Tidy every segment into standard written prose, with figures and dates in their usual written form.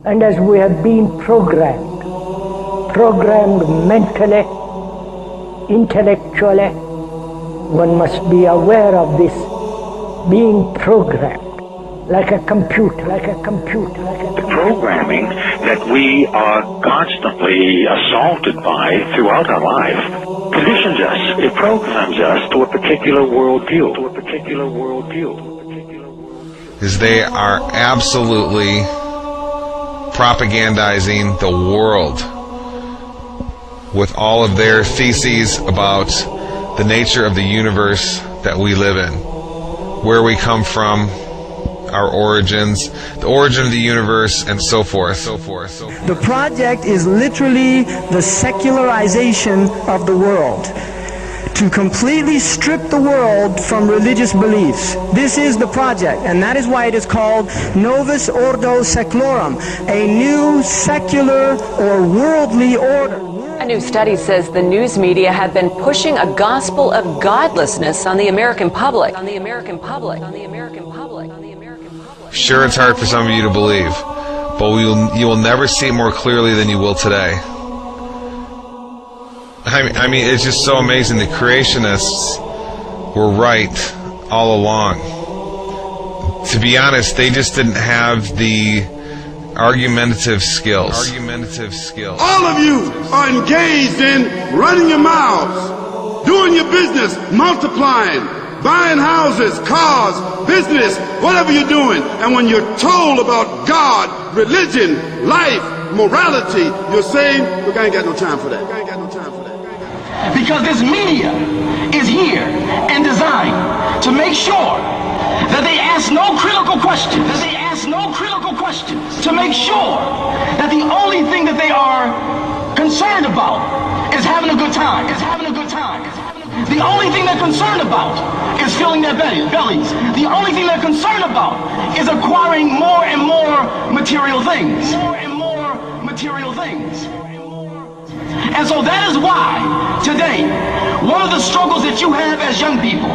And as we have been programmed mentally, intellectually, one must be aware of this being programmed, like a computer. The programming that we are constantly assaulted by throughout our life conditions us, it programs us to a particular worldview. Is they are absolutely propagandizing the world with all of their theses about the nature of the universe that we live in, where we come from, our origins, the origin of the universe, and so forth. The project is literally the secularization of the world, to completely strip the world from religious beliefs. This is the project, and that is why it is called Novus Ordo Seclorum, a new secular or worldly order. A new study says the news media have been pushing a gospel of godlessness on the American public. Sure, it's hard for some of you to believe, but you will never see it more clearly than you will today. I mean, it's just so amazing. The creationists were right all along. To be honest, they just didn't have the argumentative skills. All of you are engaged in running your mouths, doing your business, multiplying, buying houses, cars, business, whatever you're doing. And when you're told about God, religion, life, morality, you're saying, look, I ain't got no time for that. Because this media is here and designed to make sure that they ask no critical questions. To make sure that the only thing that they are concerned about is having a good time. The only thing they're concerned about is filling their bellies. The only thing they're concerned about is acquiring more and more material things. And so that is why today, one of the struggles that you have as young people,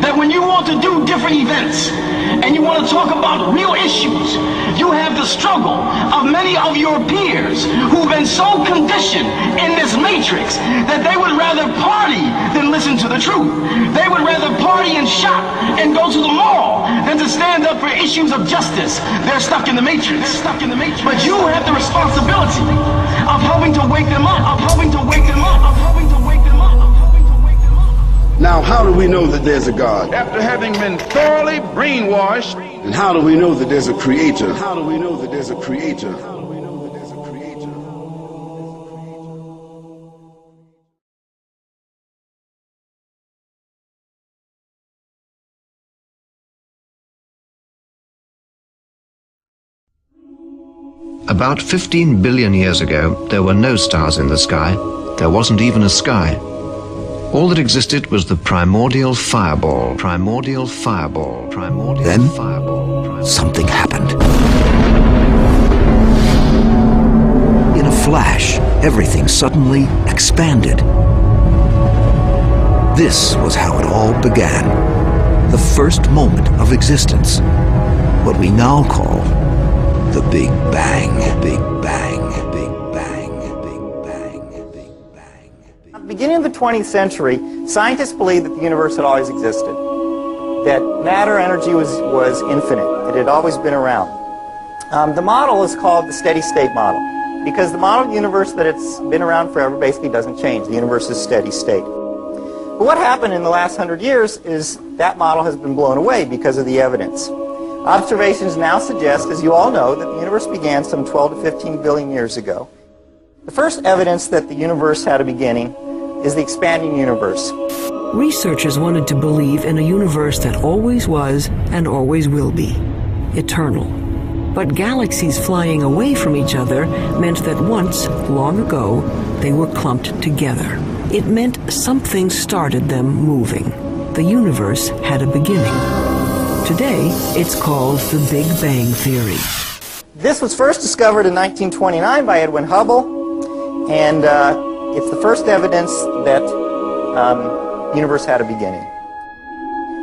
that when you want to do different events and you want to talk about real issues, you have the struggle of many of your peers who've been so conditioned in this matrix that they would rather party than listen to the truth. They would rather party and shop and go to the mall than to stand up for issues of justice. They're stuck in the matrix. But you have the responsibility of helping to wake them up, Now, how do we know that there's a God? After having been thoroughly brainwashed. And how do we know that there's a creator? About 15 billion years ago, there were no stars in the sky. There wasn't even a sky. All that existed was the primordial fireball. Then, something happened. In a flash, everything suddenly expanded. This was how it all began. The first moment of existence. What we now call the Big Bang. At the beginning of the 20th century, scientists believed that the universe had always existed, that matter energy was infinite, it had always been around. The model is called the steady state model, because the model of the universe that it's been around forever basically doesn't change. The universe is steady state. But what happened in the last 100 years is that model has been blown away because of the evidence. Observations now suggest, as you all know, that the universe began some 12 to 15 billion years ago. The first evidence that the universe had a beginning is the expanding universe. Researchers wanted to believe in a universe that always was and always will be, eternal. But galaxies flying away from each other meant that once, long ago, they were clumped together. It meant something started them moving. The universe had a beginning. Today, it's called the Big Bang Theory. This was first discovered in 1929 by Edwin Hubble, and it's the first evidence that the universe had a beginning.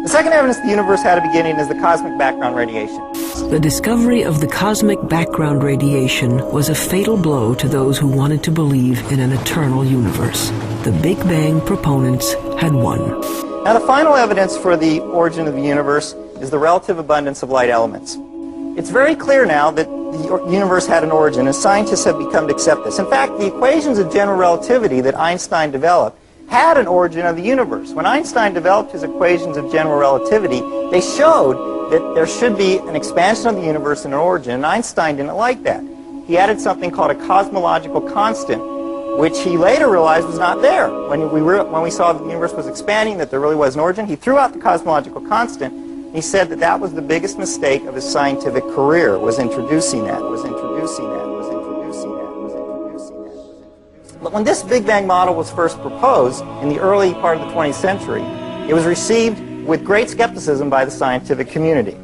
The second evidence the universe had a beginning is the cosmic background radiation. The discovery of the cosmic background radiation was a fatal blow to those who wanted to believe in an eternal universe. The Big Bang proponents had won. Now the final evidence for the origin of the universe is the relative abundance of light elements. It's very clear now that the universe had an origin, and scientists have become to accept this. In fact, the equations of general relativity that Einstein developed had an origin of the universe. When Einstein developed his equations of general relativity, they showed that there should be an expansion of the universe and an origin, and Einstein didn't like that. He added something called a cosmological constant, which he later realized was not there. When we saw that the universe was expanding, that there really was an origin, he threw out the cosmological constant. He said that that was the biggest mistake of his scientific career, was introducing that. But when this Big Bang model was first proposed in the early part of the 20th century, it was received with great skepticism by the scientific community.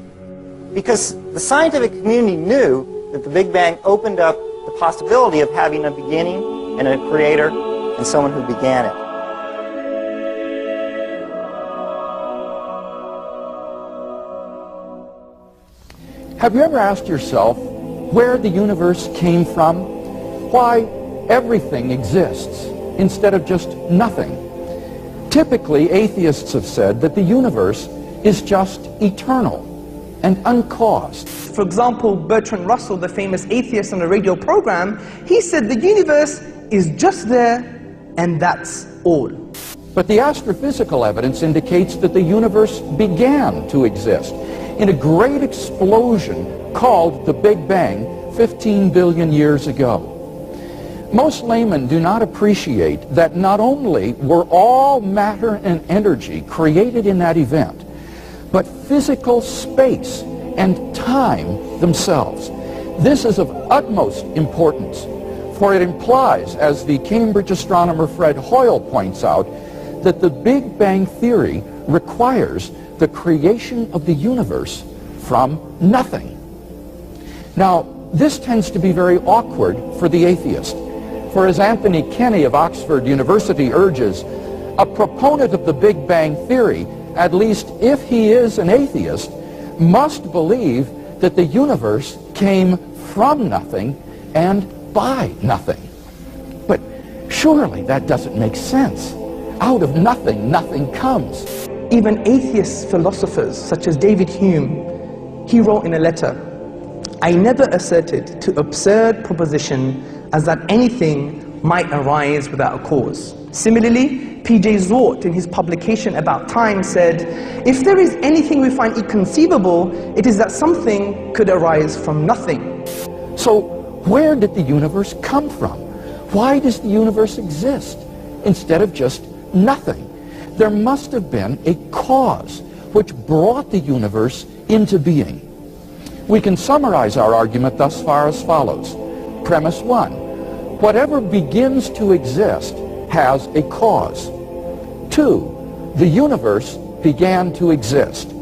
Because the scientific community knew that the Big Bang opened up the possibility of having a beginning and a creator and someone who began it. Have you ever asked yourself where the universe came from? Why everything exists instead of just nothing? Typically, atheists have said that the universe is just eternal and uncaused. For example, Bertrand Russell, the famous atheist on a radio program, he said the universe is just there and that's all. But the astrophysical evidence indicates that the universe began to exist in a great explosion called the Big Bang 15 billion years ago. Most laymen do not appreciate that not only were all matter and energy created in that event, but physical space and time themselves. This is of utmost importance, for it implies, as the Cambridge astronomer Fred Hoyle points out, that the Big Bang theory requires the creation of the universe from nothing. Now, this tends to be very awkward for the atheist. For as Anthony Kenny of Oxford University urges, a proponent of the Big Bang theory, at least if he is an atheist, must believe that the universe came from nothing and by nothing. But surely that doesn't make sense. Out of nothing, nothing comes. Even atheist philosophers such as David Hume, he wrote in a letter, "I never asserted to absurd proposition as that anything might arise without a cause." Similarly, P.J. Zort, in his publication About Time, said, "If there is anything we find inconceivable, it is that something could arise from nothing." So, where did the universe come from? Why does the universe exist instead of just nothing? There must have been a cause which brought the universe into being. We can summarize our argument thus far as follows. Premise 1. Whatever begins to exist has a cause. 2. The universe began to exist.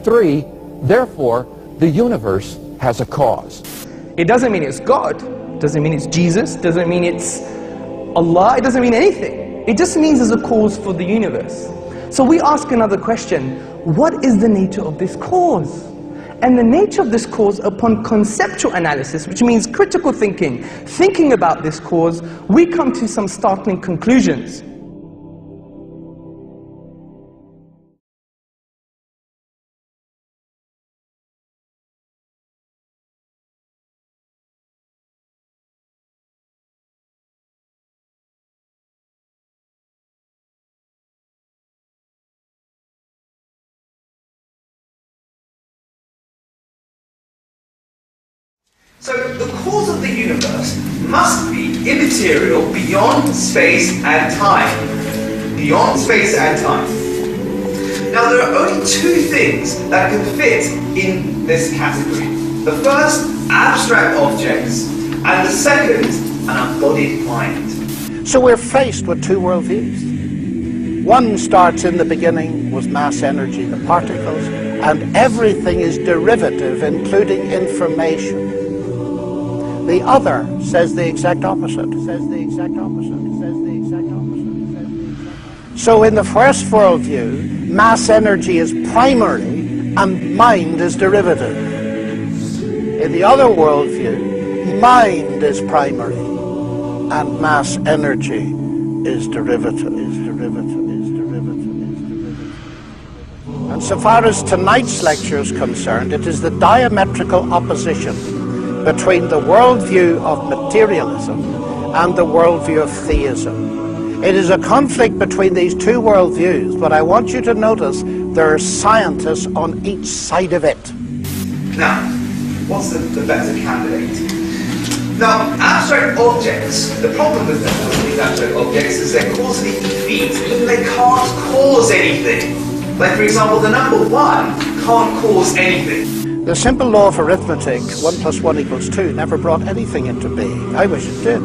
3. Therefore, the universe has a cause. It doesn't mean it's God, doesn't mean it's Jesus, doesn't mean it's Allah, it doesn't mean anything. It just means there's a cause for the universe. So we ask another question, what is the nature of this cause? And the nature of this cause, upon conceptual analysis, which means critical thinking about this cause, we come to some startling conclusions. So the cause of the universe must be immaterial beyond space and time. Beyond space and time. Now there are only two things that can fit in this category. The first, abstract objects, and the second, an embodied mind. So we're faced with two worldviews. One starts in the beginning with mass energy, the particles, and everything is derivative, including information. The other says the exact opposite. So in the first worldview, mass energy is primary and mind is derivative. In the other worldview, mind is primary and mass energy is derivative. And so far as tonight's lecture is concerned, it is the diametrical opposition between the worldview of materialism and the worldview of theism. It is a conflict between these two worldviews, but I want you to notice there are scientists on each side of it. Now, what's the better candidate? Now, abstract objects, the problem with these abstract objects is they're causally effete. They can't cause anything. Like, for example, the number 1 can't cause anything. The simple law of arithmetic, 1 + 1 = 2, never brought anything into being. I wish it did.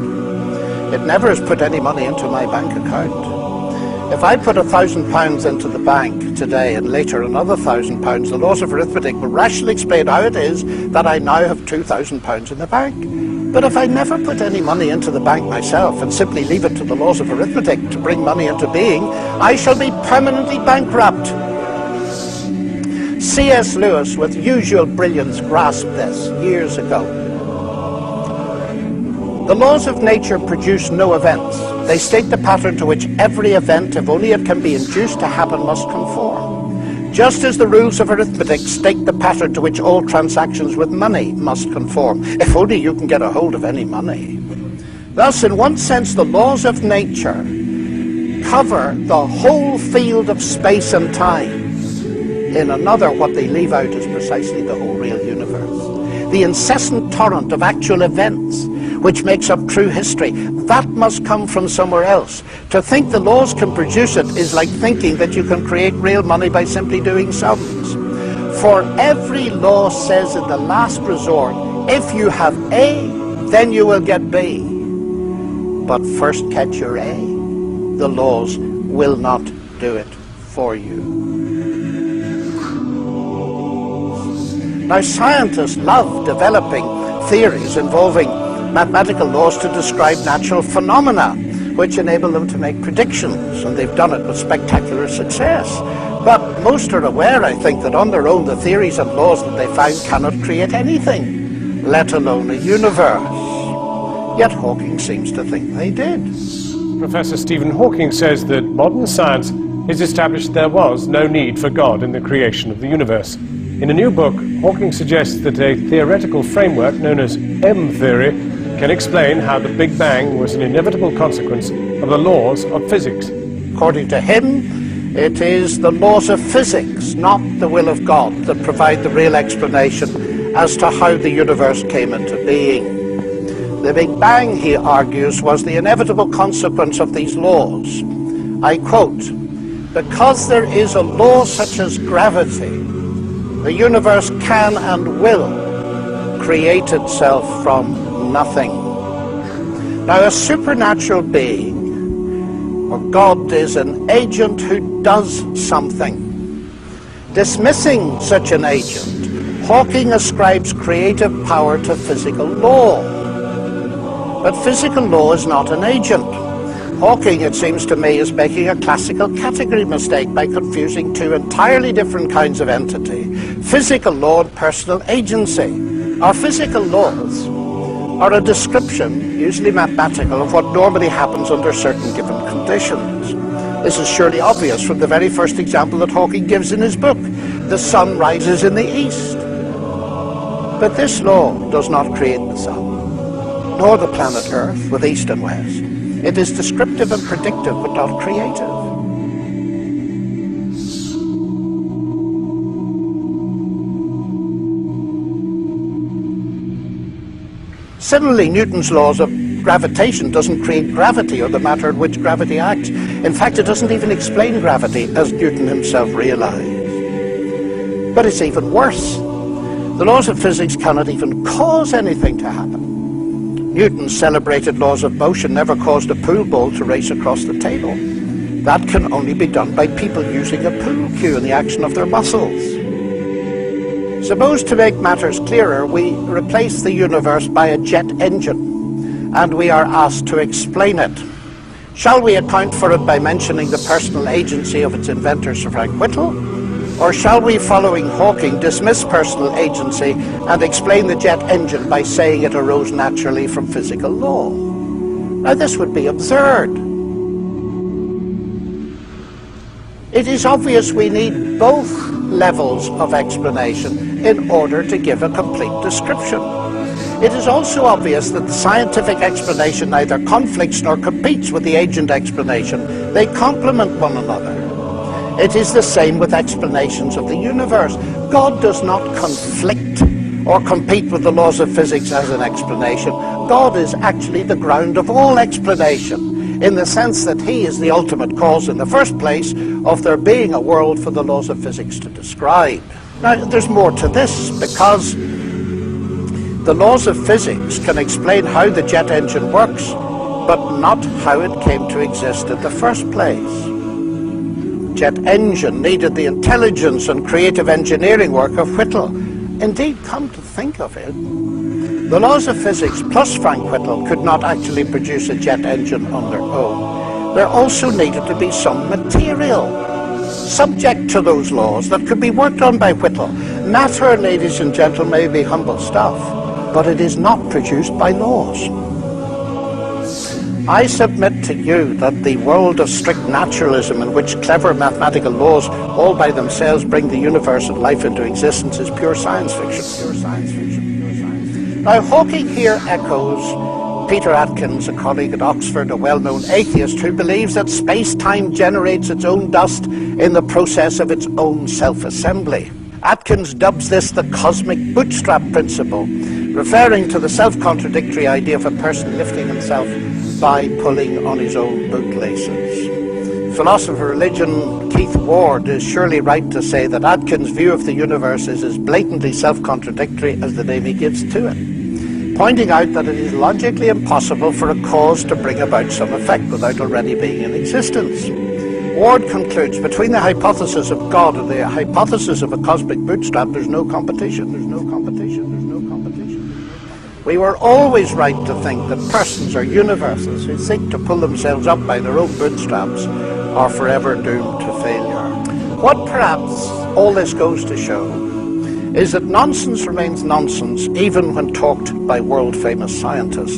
It never has put any money into my bank account. If I put £1,000 into the bank today and later another £1,000, the laws of arithmetic will rationally explain how it is that I now have £2,000 in the bank. But if I never put any money into the bank myself and simply leave it to the laws of arithmetic to bring money into being, I shall be permanently bankrupt. C.S. Lewis, with usual brilliance, grasped this years ago. The laws of nature produce no events. They state the pattern to which every event, if only it can be induced to happen, must conform. Just as the rules of arithmetic state the pattern to which all transactions with money must conform, if only you can get a hold of any money. Thus, in one sense, the laws of nature cover the whole field of space and time. In another, what they leave out is precisely the whole real universe. The incessant torrent of actual events, which makes up true history, that must come from somewhere else. To think the laws can produce it is like thinking that you can create real money by simply doing sums. For every law says in the last resort, if you have A, then you will get B. But first catch your A. The laws will not do it for you. Now, scientists love developing theories involving mathematical laws to describe natural phenomena, which enable them to make predictions, and they've done it with spectacular success. But most are aware, I think, that on their own the theories and laws that they found cannot create anything, let alone a universe. Yet Hawking seems to think they did. Professor Stephen Hawking says that modern science has established there was no need for God in the creation of the universe. In a new book, Hawking suggests that a theoretical framework known as M-theory can explain how the Big Bang was an inevitable consequence of the laws of physics. According to him, it is the laws of physics, not the will of God, that provide the real explanation as to how the universe came into being. The Big Bang, he argues, was the inevitable consequence of these laws. I quote, "Because there is a law such as gravity, the universe can and will create itself from nothing." Now, a supernatural being, or God, is an agent who does something. Dismissing such an agent, Hawking ascribes creative power to physical law. But physical law is not an agent. Hawking, it seems to me, is making a classical category mistake by confusing two entirely different kinds of entity: physical law and personal agency. Our physical laws are a description, usually mathematical, of what normally happens under certain given conditions. This is surely obvious from the very first example that Hawking gives in his book. The sun rises in the east. But this law does not create the sun, nor the planet Earth with east and west. It is descriptive and predictive, but not creative. Similarly, Newton's laws of gravitation doesn't create gravity or the matter in which gravity acts. In fact, it doesn't even explain gravity, as Newton himself realized. But it's even worse. The laws of physics cannot even cause anything to happen. Newton's celebrated laws of motion never caused a pool ball to race across the table. That can only be done by people using a pool cue and the action of their muscles. Suppose, to make matters clearer, we replace the universe by a jet engine, and we are asked to explain it. Shall we account for it by mentioning the personal agency of its inventor, Sir Frank Whittle? Or shall we, following Hawking, dismiss personal agency and explain the jet engine by saying it arose naturally from physical law? Now, this would be absurd. It is obvious we need both levels of explanation in order to give a complete description. It is also obvious that the scientific explanation neither conflicts nor competes with the agent explanation. They complement one another. It is the same with explanations of the universe. God does not conflict or compete with the laws of physics as an explanation. God is actually the ground of all explanation, in the sense that he is the ultimate cause in the first place of there being a world for the laws of physics to describe. Now, there's more to this, because the laws of physics can explain how the jet engine works, but not how it came to exist in the first place. Jet engine needed the intelligence and creative engineering work of Whittle. Indeed, come to think of it, the laws of physics plus Frank Whittle could not actually produce a jet engine on their own. There also needed to be some material subject to those laws that could be worked on by Whittle. Matter, ladies and gentlemen, may be humble stuff, but it is not produced by laws. I submit to you that the world of strict naturalism, in which clever mathematical laws all by themselves bring the universe and life into existence, is pure science fiction. Now, Hawking here echoes Peter Atkins, a colleague at Oxford, a well-known atheist who believes that space-time generates its own dust in the process of its own self-assembly. Atkins dubs this the cosmic bootstrap principle, referring to the self-contradictory idea of a person lifting himself by pulling on his own bootlaces. Philosopher of religion Keith Ward is surely right to say that Atkins' view of the universe is as blatantly self-contradictory as the name he gives to it, pointing out that it is logically impossible for a cause to bring about some effect without already being in existence. Ward concludes, between the hypothesis of God and the hypothesis of a cosmic bootstrap, there's no competition. We were always right to think that persons or universes who seek to pull themselves up by their own bootstraps are forever doomed to failure. What perhaps all this goes to show is that nonsense remains nonsense even when talked by world-famous scientists.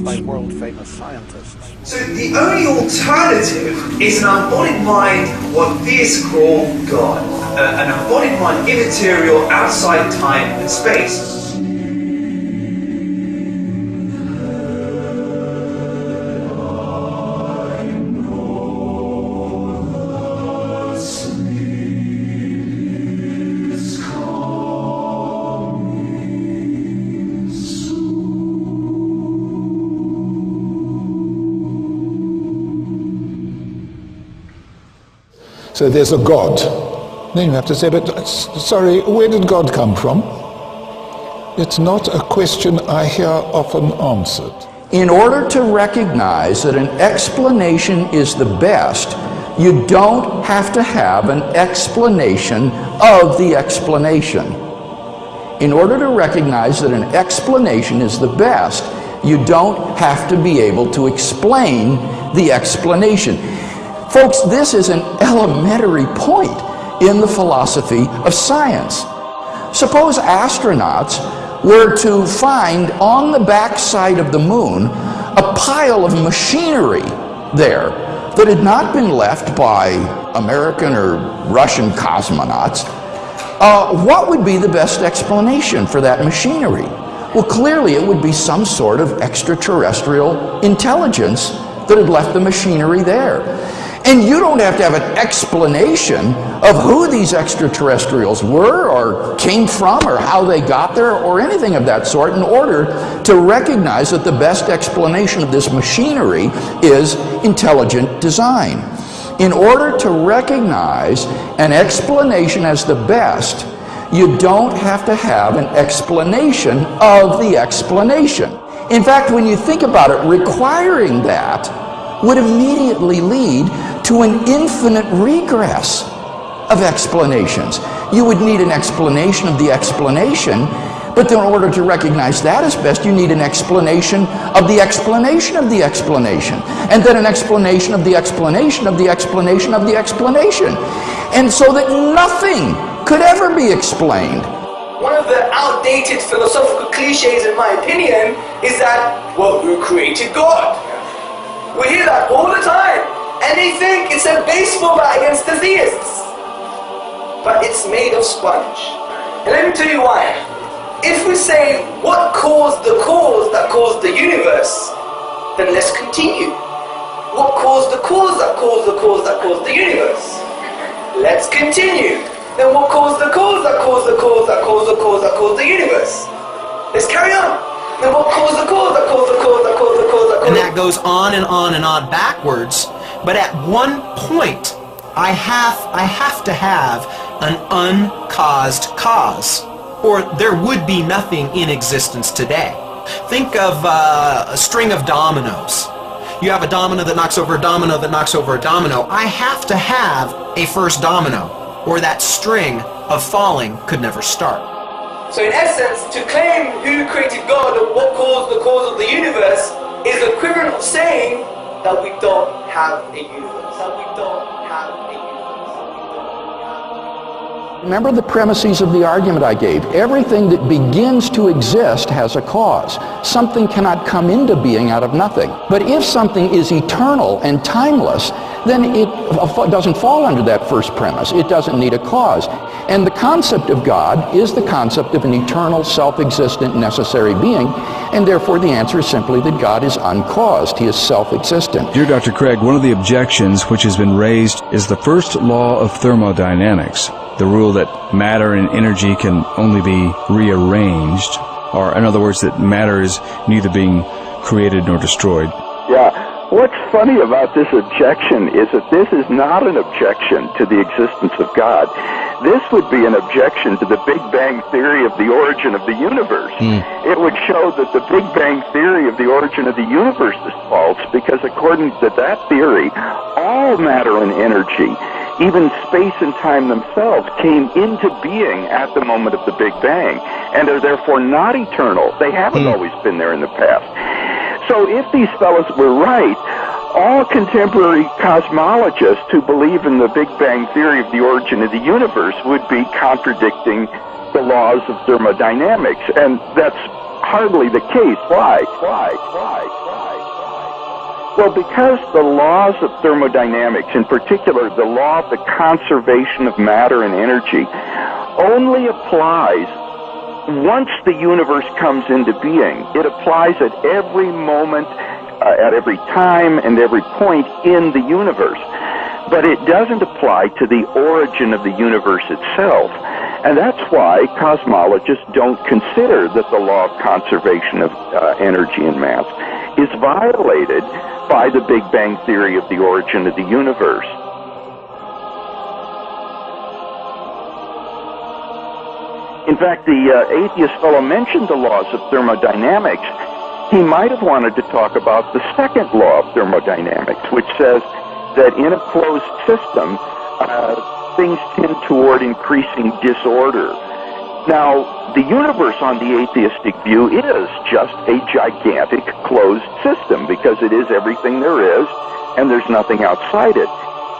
So the only alternative is an embodied mind, what theists call God. An embodied mind, immaterial, outside time and space. So there's a God. Then you have to say, but sorry, where did God come from? It's not a question I hear often answered. In order to recognize that an explanation is the best, you don't have to have an explanation of the explanation. In order to recognize that an explanation is the best, you don't have to be able to explain the explanation. Folks, this is an elementary point in the philosophy of science. Suppose astronauts were to find on the backside of the moon a pile of machinery there that had not been left by American or Russian cosmonauts. What would be the best explanation for that machinery? Well, clearly it would be some sort of extraterrestrial intelligence that had left the machinery there. And you don't have to have an explanation of who these extraterrestrials were or came from or how they got there or anything of that sort in order to recognize that the best explanation of this machinery is intelligent design. In order to recognize an explanation as the best, you don't have to have an explanation of the explanation. In fact, when you think about it, requiring that would immediately lead to an infinite regress of explanations. You would need an explanation of the explanation, But in order to recognize that as best, you need an explanation of the explanation of the explanation. And then an explanation of the explanation of the explanation of the explanation. And so that nothing could ever be explained. One of the outdated philosophical cliches, in my opinion, is that, well, who created God? We hear that all the time. And they think it's a baseball bat against the theists. But it's made of sponge. And let me tell you why. If we say, what caused the cause that caused the universe, then let's continue. What caused the cause that caused the cause that caused the universe? Let's continue. Then what caused the cause that caused the cause that caused the cause that caused the universe? Let's carry on. Then what caused the cause that caused the cause that caused the cause that caused? And that goes on and on and on backwards. But at one point, I have to have an uncaused cause, or there would be nothing in existence today. Think of a string of dominoes. You have a domino that knocks over a domino that knocks over a domino. I have to have a first domino, or that string of falling could never start. So in essence, to claim who created God or what caused the cause of the universe is equivalent of saying that we don't have a universe. That we don't have a universe. Remember the premises of the argument I gave. Everything that begins to exist has a cause. Something cannot come into being out of nothing. But if something is eternal and timeless, then it doesn't fall under that first premise. It doesn't need a cause. And the concept of God is the concept of an eternal, self-existent, necessary being, and therefore the answer is simply that God is uncaused. He is self-existent. Dear Dr. Craig, one of the objections which has been raised is the first law of thermodynamics, the rule that matter and energy can only be rearranged, or in other words, that matter is neither being created nor destroyed. Yeah. What's funny about this objection is that this is not an objection to the existence of God. This would be an objection to the Big Bang theory of the origin of the universe. It would show that the Big Bang theory of the origin of the universe is false, because according to that theory, all matter and energy, even space and time themselves, came into being at the moment of the Big Bang, and are therefore not eternal. They haven't always been there in the past. So if these fellows were right, all contemporary cosmologists who believe in the Big Bang theory of the origin of the universe would be contradicting the laws of thermodynamics, and that's hardly the case. Why? Well, because the laws of thermodynamics, in particular the law of the conservation of matter and energy, only applies once the universe comes into being. It applies at every moment, at every time, and every point in the universe. But it doesn't apply to the origin of the universe itself. And that's why cosmologists don't consider that the law of conservation of energy and mass is violated by the Big Bang theory of the origin of the universe. In fact, the atheist fellow mentioned the laws of thermodynamics. He might have wanted to talk about the second law of thermodynamics, which says that in a closed system, things tend toward increasing disorder. Now, the universe on the atheistic view is just a gigantic closed system, because it is everything there is, and there's nothing outside it.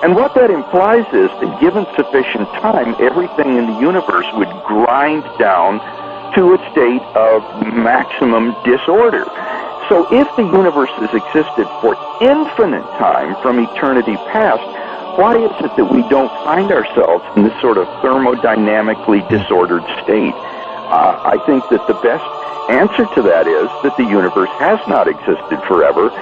And what that implies is that given sufficient time, everything in the universe would grind down to a state of maximum disorder. So if the universe has existed for infinite time from eternity past, why is it that we don't find ourselves in this sort of thermodynamically disordered state? I think that the best answer to that is that the universe has not existed forever.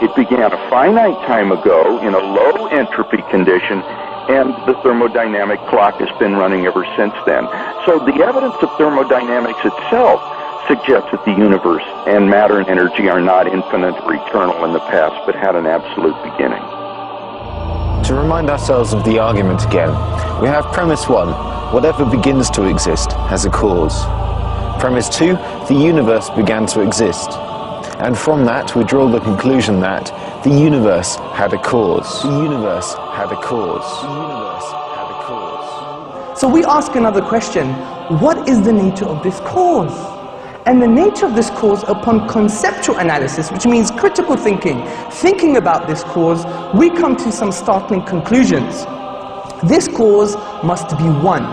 It began a finite time ago in a low entropy condition, and the thermodynamic clock has been running ever since then. So the evidence of thermodynamics itself suggests that the universe and matter and energy are not infinite or eternal in the past, but had an absolute beginning. To remind ourselves of the argument again, we have premise 1, whatever begins to exist has a cause. Premise 2, the universe began to exist. And from that, we draw the conclusion that the universe had a cause. The universe had a cause. The universe had a cause. So we ask another question, what is the nature of this cause? And the nature of this cause, upon conceptual analysis, which means critical thinking about this cause, we come to some startling conclusions. This cause must be one.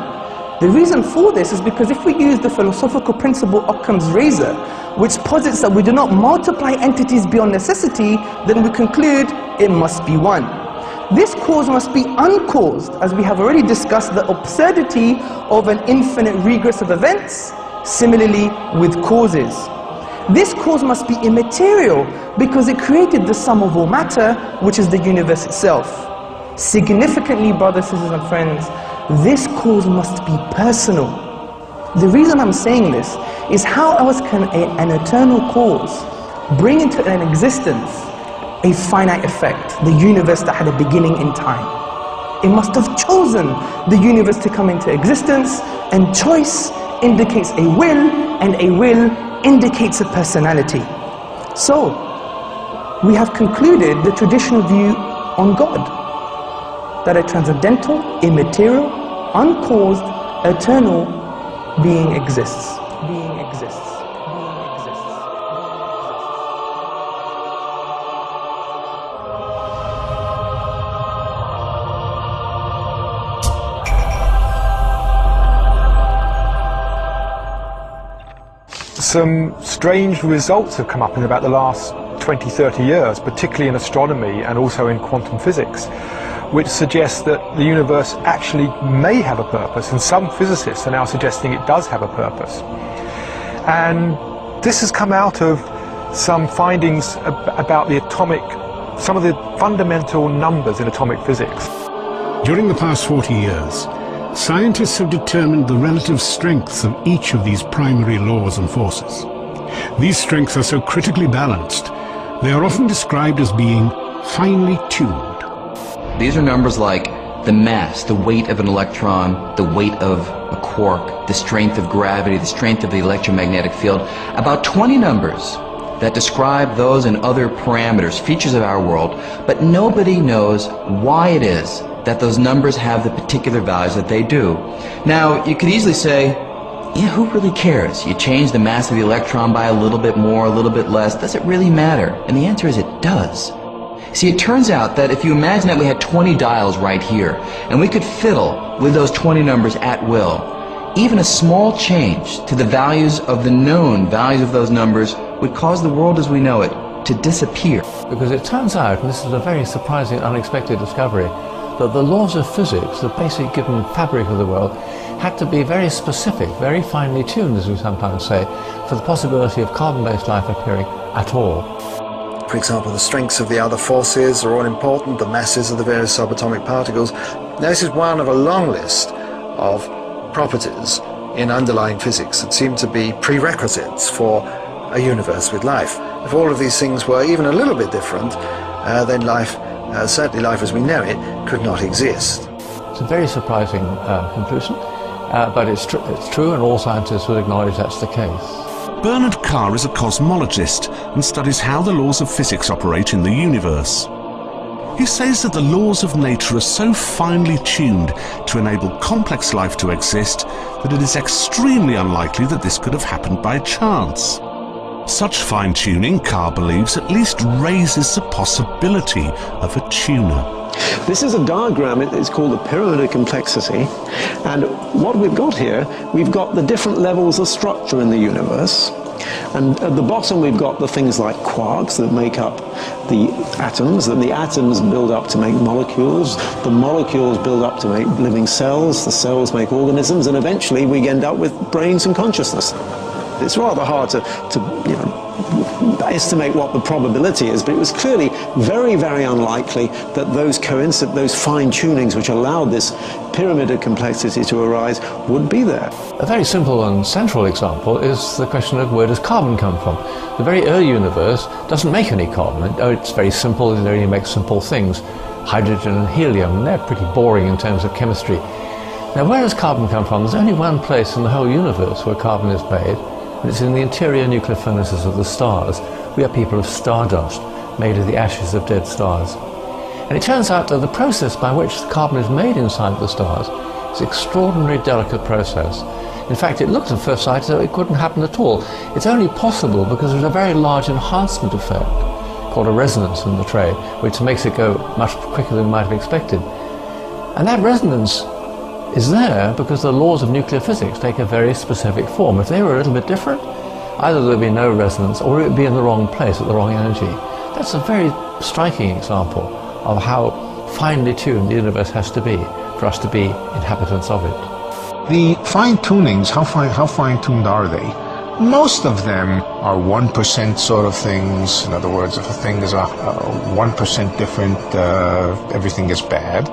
The reason for this is because if we use the philosophical principle Occam's razor, which posits that we do not multiply entities beyond necessity, then we conclude it must be one. This cause must be uncaused, as we have already discussed the absurdity of an infinite regress of events. Similarly with causes. This cause must be immaterial because it created the sum of all matter, which is the universe itself. Significantly, brothers, sisters and friends, this cause must be personal. The reason I'm saying this is how else can an eternal cause bring into an existence a finite effect, the universe that had a beginning in time? It must have chosen the universe to come into existence, and choice indicates a will, and a will indicates a personality. So, we have concluded the traditional view on God, that a transcendental, immaterial, uncaused, eternal being exists. Being exists. Some strange results have come up in about the last 20-30 years, particularly in astronomy and also in quantum physics, which suggests that the universe actually may have a purpose, and some physicists are now suggesting it does have a purpose. And this has come out of some findings about some of the fundamental numbers in atomic physics. During the past 40 years, scientists have determined the relative strengths of each of these primary laws and forces. These strengths are so critically balanced, they are often described as being finely tuned. These are numbers like the mass, the weight of an electron, the weight of a quark, the strength of gravity, the strength of the electromagnetic field. About 20 numbers that describe those and other parameters, features of our world, but nobody knows why it is that those numbers have the particular values that they do. Now, you could easily say, yeah, who really cares? You change the mass of the electron by a little bit more, a little bit less. Does it really matter? And the answer is it does. See, it turns out that if you imagine that we had 20 dials right here, and we could fiddle with those 20 numbers at will, even a small change to the values of the known values of those numbers would cause the world as we know it to disappear. Because it turns out, and this is a very surprising, unexpected discovery, that the laws of physics, the basic given fabric of the world, had to be very specific, very finely tuned, as we sometimes say, for the possibility of carbon-based life appearing at all. For example, the strengths of the other forces are all important, the masses of the various subatomic particles. Now, this is one of a long list of properties in underlying physics that seem to be prerequisites for a universe with life. If all of these things were even a little bit different, then life, certainly life as we know it, could not exist. It's a very surprising conclusion, but it's true, and all scientists would acknowledge that's the case. Bernard Carr is a cosmologist and studies how the laws of physics operate in the universe. He says that the laws of nature are so finely tuned to enable complex life to exist that it is extremely unlikely that this could have happened by chance. Such fine-tuning, Carr believes, at least raises the possibility of a tuner. This is a diagram, it's called the pyramid of complexity, and what we've got here, we've got the different levels of structure in the universe, and at the bottom we've got the things like quarks that make up the atoms, and the atoms build up to make molecules, the molecules build up to make living cells, the cells make organisms, and eventually we end up with brains and consciousness. It's rather hard to estimate what the probability is, but it was clearly very, very unlikely that those fine-tunings which allowed this pyramid of complexity to arise would be there. A very simple and central example is the question of where does carbon come from? The very early universe doesn't make any carbon. It's very simple, it only makes simple things. Hydrogen and helium, and they're pretty boring in terms of chemistry. Now, where does carbon come from? There's only one place in the whole universe where carbon is made, and it's in the interior nuclear furnaces of the stars. We are people of stardust, made of the ashes of dead stars. And it turns out that the process by which the carbon is made inside the stars is an extraordinarily delicate process. In fact, it looks at first sight as though it couldn't happen at all. It's only possible because there's a very large enhancement effect called a resonance in the trade, which makes it go much quicker than we might have expected. And that resonance is there because the laws of nuclear physics take a very specific form. If they were a little bit different, either there would be no resonance or it would be in the wrong place at the wrong energy. That's a very striking example of how finely tuned the universe has to be for us to be inhabitants of it. The fine-tunings, how fine-tuned are they? Most of them are 1% sort of things. In other words, if a thing is 1% different, everything is bad.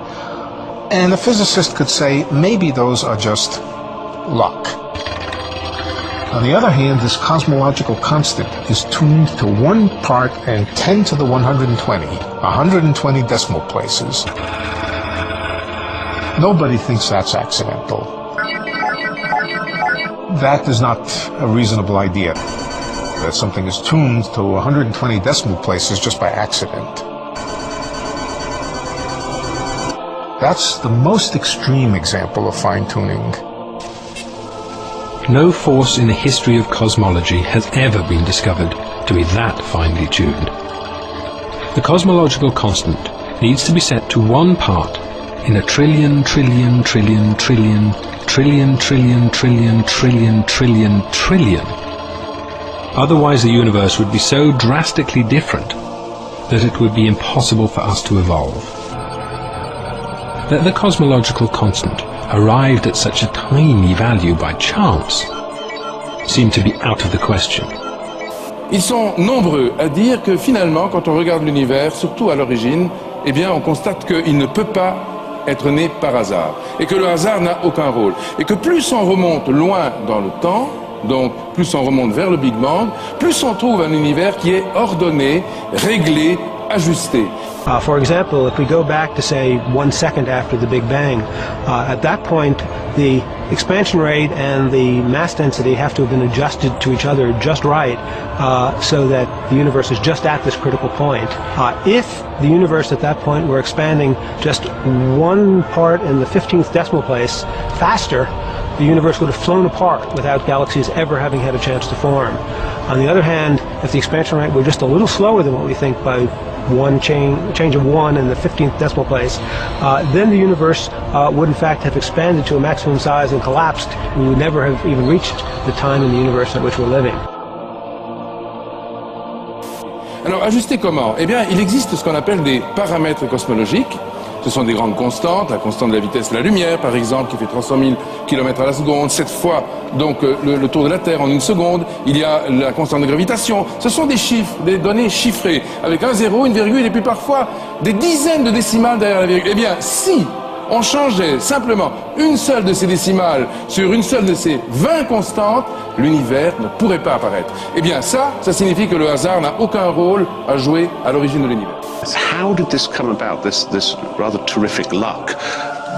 And a physicist could say, maybe those are just luck. On the other hand, this cosmological constant is tuned to 1 part and 10 to the 120, 120 decimal places. Nobody thinks that's accidental. That is not a reasonable idea, that something is tuned to 120 decimal places just by accident. That's the most extreme example of fine-tuning. No force in the history of cosmology has ever been discovered to be that finely tuned. The cosmological constant needs to be set to 1 part in a trillion, trillion, trillion, trillion, trillion, trillion, trillion, trillion, trillion, trillion. Otherwise the universe would be so drastically different that it would be impossible for us to evolve. That the cosmological constant arrived at such a tiny value by chance seemed to be out of the question. Ils sont nombreux à dire que finalement, quand on regarde l'univers, surtout à l'origine, eh bien on constate qu'il ne peut pas être né par hasard, et que le hasard n'a aucun rôle, et que plus on remonte loin dans le temps, donc plus on remonte vers le Big Bang, plus on trouve un univers qui est ordonné, réglé, ajusté. For example, if we go back to say 1 second after the Big Bang, at that point the expansion rate and the mass density have to have been adjusted to each other just right so that the universe is just at this critical point. If the universe at that point were expanding just 1 part in the 15th decimal place faster, the universe would have flown apart without galaxies ever having had a chance to form. On the other hand, if the expansion rate were just a little slower than what we think by change of 1 in the 15th decimal place, then the universe would in fact have expanded to a maximum size and collapsed. We would never have even reached the time in the universe at which we're living. Alors, ajuster comment? Eh bien, il existe ce qu'on appelle des paramètres cosmologiques. Ce sont des grandes constantes, la constante de la vitesse de la lumière, par exemple, qui fait 300 000 km à la seconde, 7 fois donc le tour de la Terre en 1 seconde. Il y a la constante de gravitation. Ce sont des chiffres, des données chiffrées, avec un zéro, une virgule, et puis parfois des dizaines de décimales derrière la virgule. Eh bien, si on changeait simplement une seule de ces décimales sur une seule de ces 20 constantes, l'univers ne pourrait pas apparaître. Eh bien, ça signifie que le hasard n'a aucun rôle à jouer à l'origine de l'univers. How did this come about, this rather terrific luck?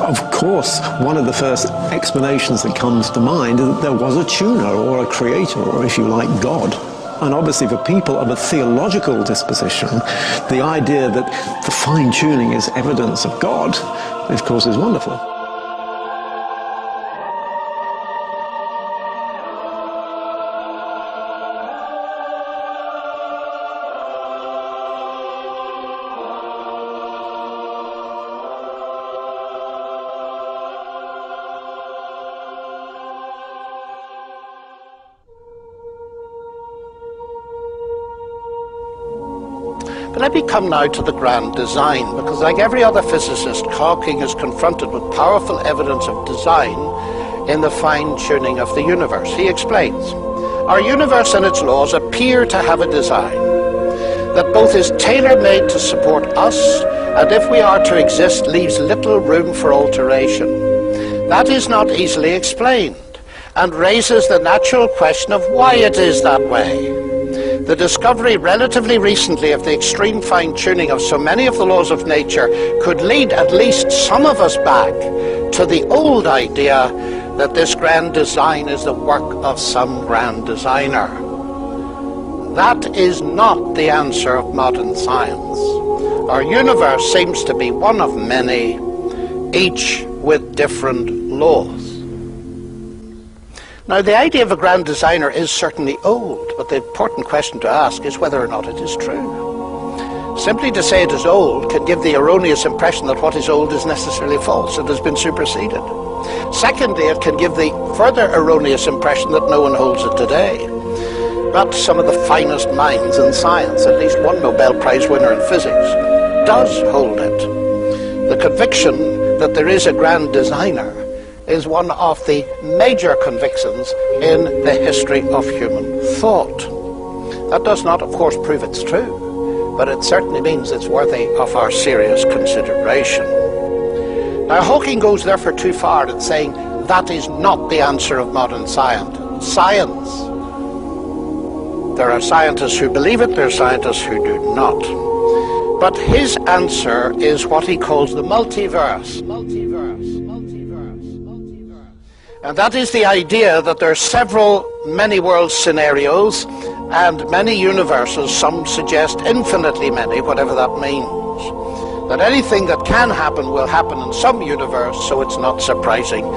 Of course, one of the first explanations that comes to mind is that there was a tuner or a creator, or if you like, God. And obviously for people of a theological disposition, the idea that the fine-tuning is evidence of God, of course, is wonderful. But let me come now to the grand design, because like every other physicist, Hawking is confronted with powerful evidence of design in the fine-tuning of the universe. He explains, our universe and its laws appear to have a design that both is tailor-made to support us, and if we are to exist, leaves little room for alteration. That is not easily explained, and raises the natural question of why it is that way. The discovery relatively recently of the extreme fine-tuning of so many of the laws of nature could lead at least some of us back to the old idea that this grand design is the work of some grand designer. That is not the answer of modern science. Our universe seems to be one of many, each with different laws. Now, the idea of a grand designer is certainly old, but the important question to ask is whether or not it is true. Simply to say it is old can give the erroneous impression that what is old is necessarily false. It has been superseded. Secondly, it can give the further erroneous impression that no one holds it today. But some of the finest minds in science, at least one Nobel Prize winner in physics, does hold it. The conviction that there is a grand designer is one of the major convictions in the history of human thought. That does not, of course, prove it's true, but it certainly means it's worthy of our serious consideration. Now, Hawking goes therefore too far in saying that is not the answer of modern science. There are scientists who believe it, there are scientists who do not. But his answer is what he calls the multiverse. And that is the idea that there are several many-world scenarios and many universes, some suggest infinitely many, whatever that means. That anything that can happen will happen in some universe, so it's not surprising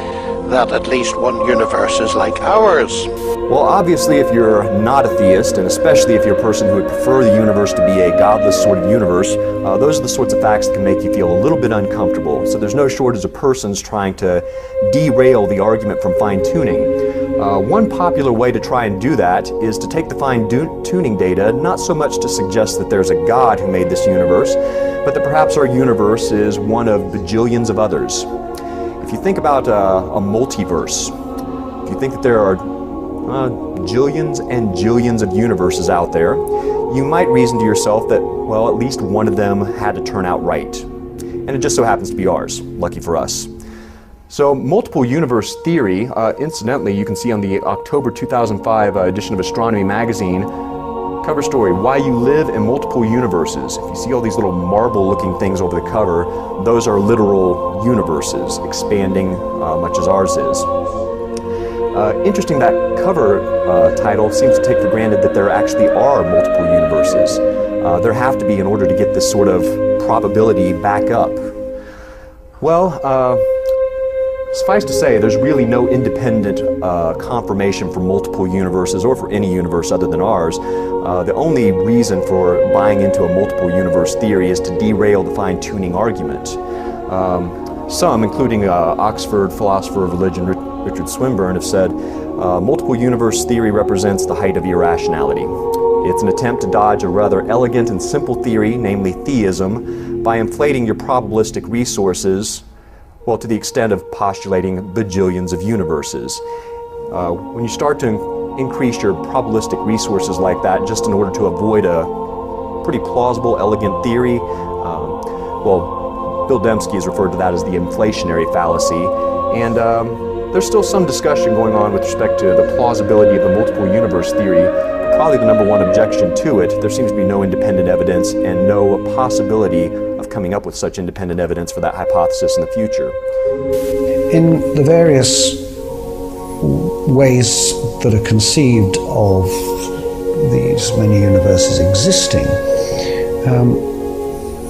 that at least one universe is like ours. Well, obviously, if you're not a theist, and especially if you're a person who would prefer the universe to be a godless sort of universe, those are the sorts of facts that can make you feel a little bit uncomfortable. So there's no shortage of persons trying to derail the argument from fine-tuning. One popular way to try and do that is to take the fine-tuning data, not so much to suggest that there's a God who made this universe, but that perhaps our universe is one of bajillions of others. If you think about a multiverse, if you think that there are jillions and jillions of universes out there, you might reason to yourself that, well, at least one of them had to turn out right. And it just so happens to be ours, lucky for us. So multiple universe theory, incidentally, you can see on the October 2005 edition of Astronomy magazine, cover story, Why You Live in Multiple Universes. If you see all these little marble-looking things over the cover, those are literal universes, expanding much as ours is. Interesting, that cover title seems to take for granted that there actually are multiple universes. There have to be in order to get this sort of probability back up. Well, suffice to say, there's really no independent confirmation for multiple universes or for any universe other than ours. The only reason for buying into a multiple universe theory is to derail the fine-tuning argument. Some, including Oxford philosopher of religion Richard Swinburne, have said multiple universe theory represents the height of irrationality. It's an attempt to dodge a rather elegant and simple theory, namely theism, by inflating your probabilistic resources, well, to the extent of postulating bajillions of universes. When you start to increase your probabilistic resources like that just in order to avoid a pretty plausible, elegant theory, well, Bill Dembski has referred to that as the inflationary fallacy, and there's still some discussion going on with respect to the plausibility of the multiple universe theory. Probably the number one objection to it, there seems to be no independent evidence and no possibility of coming up with such independent evidence for that hypothesis in the future. In the various ways that are conceived of these many universes existing,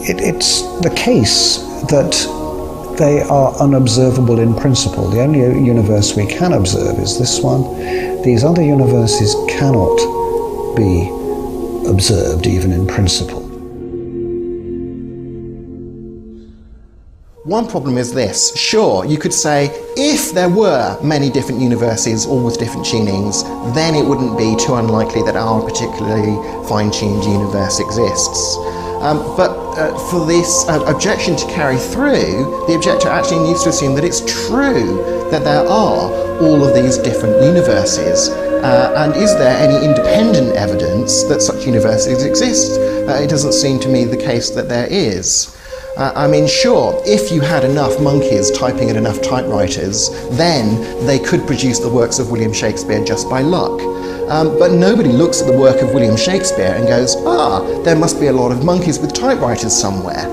it's the case that they are unobservable in principle. The only universe we can observe is this one. These other universes cannot be observed even in principle. One problem is this. Sure, you could say if there were many different universes, all with different tunings, then it wouldn't be too unlikely that our particularly fine-tuned universe exists. But for this objection to carry through, the objector actually needs to assume that it's true that there are all of these different universes. And is there any independent evidence that such universes exist? It doesn't seem to me the case that there is. I mean, sure, if you had enough monkeys typing at enough typewriters, then they could produce the works of William Shakespeare just by luck. But nobody looks at the work of William Shakespeare and goes, there must be a lot of monkeys with typewriters somewhere.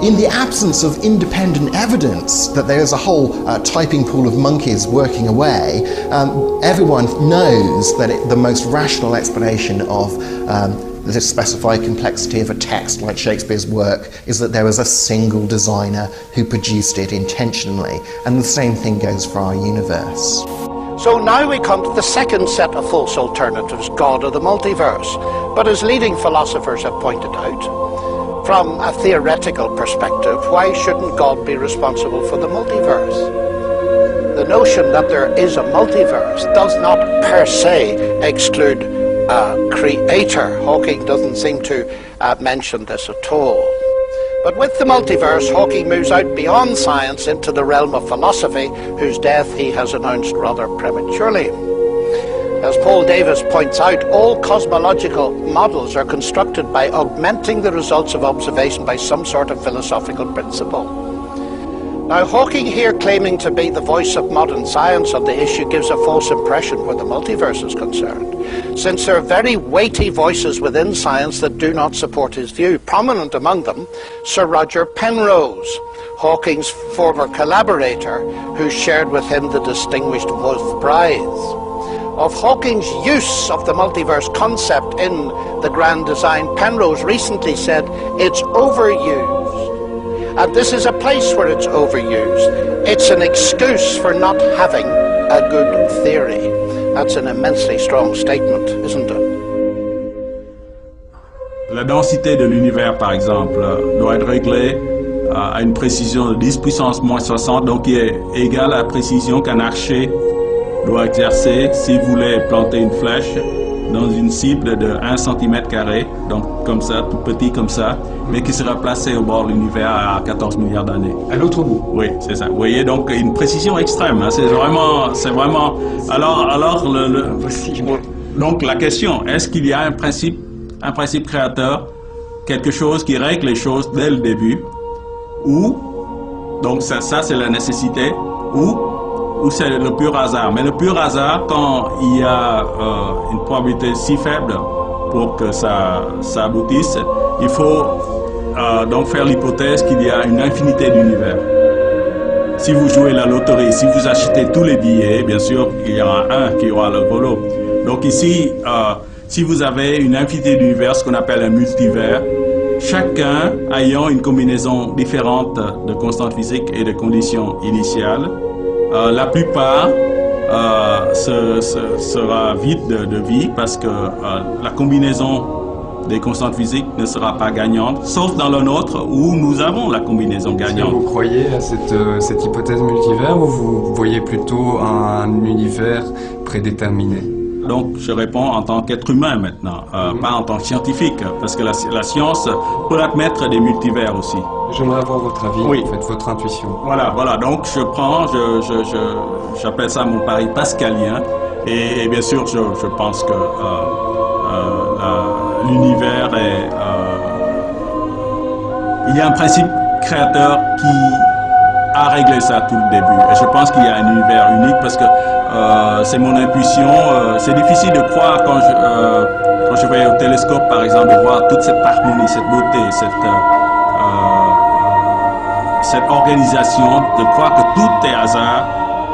In the absence of independent evidence that there is a whole typing pool of monkeys working away, everyone knows that the most rational explanation of the specified complexity of a text like Shakespeare's work is that there was a single designer who produced it intentionally, and the same thing goes for our universe. So now we come to the second set of false alternatives, God or the multiverse. But as leading philosophers have pointed out, from a theoretical perspective, why shouldn't God be responsible for the multiverse? The notion that there is a multiverse does not per se exclude a creator. Hawking doesn't seem to mention this at all. But with the multiverse, Hawking moves out beyond science into the realm of philosophy, whose death he has announced rather prematurely. As Paul Davies points out, all cosmological models are constructed by augmenting the results of observation by some sort of philosophical principle. Now, Hawking here claiming to be the voice of modern science on the issue gives a false impression where the multiverse is concerned, since there are very weighty voices within science that do not support his view. Prominent among them, Sir Roger Penrose, Hawking's former collaborator, who shared with him the distinguished Wolf Prize. Of Hawking's use of the multiverse concept in the grand design, Penrose recently said, "It's overused." And this is a place where it's overused. It's an excuse for not having a good theory. That's an immensely strong statement, isn't it? La densité de l'univers, par exemple, doit être réglée à une précision de 10 puissance moins 60, donc qui est égale à la précision qu'un archer doit exercer s'il voulait planter une flèche dans une cible de 1 cm², donc comme ça, tout petit comme ça, mais qui sera placé au bord de l'univers à 14 milliards d'années. À l'autre bout. Oui, c'est ça. Vous voyez, donc une précision extrême. Hein, c'est vraiment. Alors, donc la question, est-ce qu'il y a un principe créateur, quelque chose qui règle les choses dès le début, ou donc ça c'est la nécessité, ou c'est le pur hasard. Mais le pur hasard, quand il y a une probabilité si faible pour que ça aboutisse, il faut donc faire l'hypothèse qu'il y a une infinité d'univers. Si vous jouez la loterie, si vous achetez tous les billets, bien sûr, il y aura un qui aura le gros lot. Donc ici, si vous avez une infinité d'univers, ce qu'on appelle un multivers, chacun ayant une combinaison différente de constantes physiques et de conditions initiales, la plupart sera vide de vie parce que la combinaison des constantes physiques ne sera pas gagnante, sauf dans le nôtre où nous avons la combinaison gagnante. Est-ce que vous croyez à cette hypothèse multivers ou vous voyez plutôt un univers prédéterminé? Donc je réponds en tant qu'être humain maintenant, pas en tant que scientifique, parce que la science peut admettre des multivers aussi. J'aimerais avoir votre avis, oui. En fait, votre intuition. Voilà, donc j'appelle ça mon pari pascalien, et bien sûr je pense que l'univers est... il y a un principe créateur qui a réglé ça tout le début, et je pense qu'il y a un univers unique parce que c'est mon intuition. C'est difficile de croire quand je vais au télescope, par exemple, de voir toute cette harmonie, cette beauté, cette organisation, de croire que tout est hasard,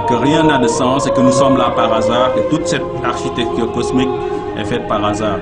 que rien n'a de sens et que nous sommes là par hasard, que toute cette architecture cosmique est faite par hasard.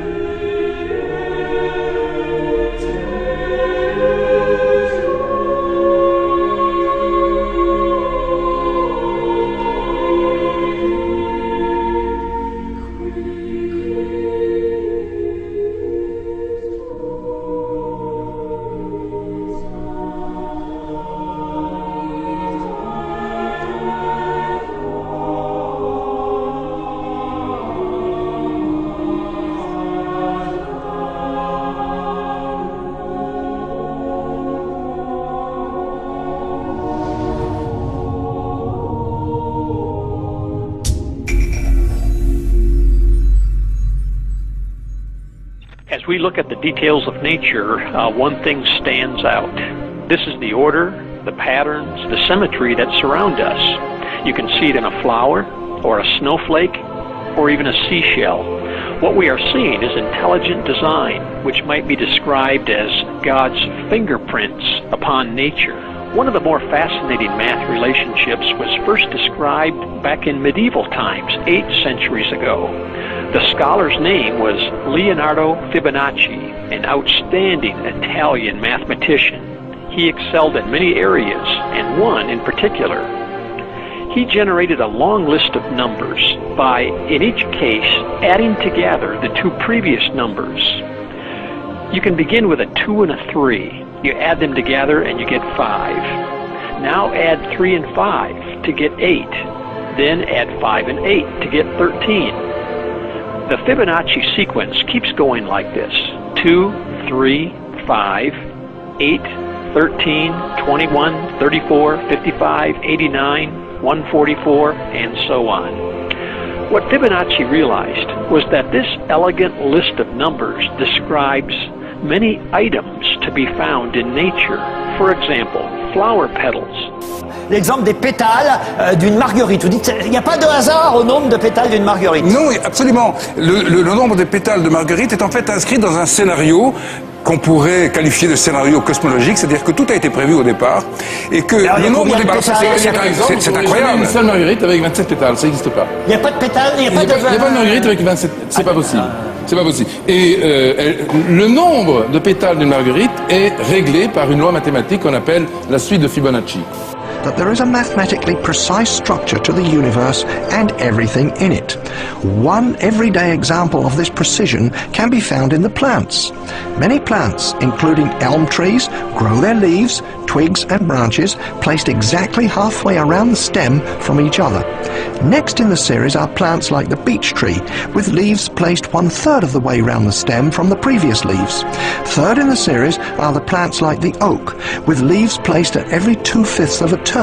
As we look at the details of nature, one thing stands out. This is the order, the patterns, the symmetry that surround us. You can see it in a flower, or a snowflake, or even a seashell. What we are seeing is intelligent design, which might be described as God's fingerprints upon nature. One of the more fascinating math relationships was first described back in medieval times, 8 centuries ago. The scholar's name was Leonardo Fibonacci, an outstanding Italian mathematician. He excelled in many areas, and one in particular. He generated a long list of numbers by, in each case, adding together the two previous numbers. You can begin with a 2 and a 3. You add them together and you get 5. Now add 3 and 5 to get 8. Then add 5 and 8 to get 13. The Fibonacci sequence keeps going like this: 2, 3, 5, 8, 13, 21, 34, 55, 89, 144, and so on. What Fibonacci realized was that this elegant list of numbers describes many items to be found in nature. For example, flower petals. L'exemple des pétales d'une marguerite. Vous dites, il n'y a pas de hasard au nombre de pétales d'une marguerite? Non, absolument. Le nombre de pétales de marguerite est en fait inscrit dans un scénario qu'on pourrait qualifier de scénario cosmologique, c'est-à-dire que tout a été prévu au départ, et que le nombre des pétales, c'est incroyable. Une seule marguerite avec 27 pétales, ça n'existe pas. Il n'y a pas de pétales, il n'y a pas de... Il n'y a pas de marguerite avec 27, c'est pas possible. C'est pas possible. Et le nombre de pétales d'une marguerite est réglé par une loi mathématique qu'on appelle la suite de Fibonacci. That there is a mathematically precise structure to the universe and everything in it. One everyday example of this precision can be found in the plants. Many plants, including elm trees, grow their leaves, twigs and branches placed exactly halfway around the stem from each other. Next in the series are plants like the beech tree, with leaves placed 1/3 of the way round the stem from the previous leaves. Third in the series are the plants like the oak, with leaves placed at every 2/5 of a turn.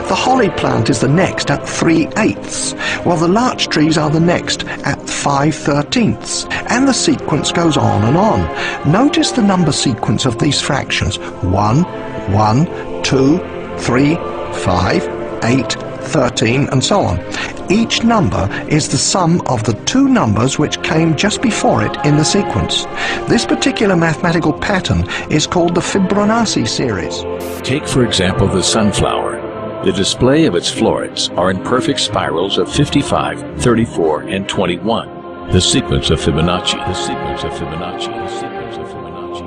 The holly plant is the next at 3/8, while the larch trees are the next at 5/13, and the sequence goes on and on. Notice the number sequence of these fractions: 1, 1, 2, 3, 5, 8, 13, and so on. Each number is the sum of the two numbers which came just before it in the sequence. This particular mathematical pattern is called the Fibonacci series. Take, for example, the sunflower. The display of its florets are in perfect spirals of 55, 34, and 21. The sequence of Fibonacci. The sequence of Fibonacci. The sequence of Fibonacci.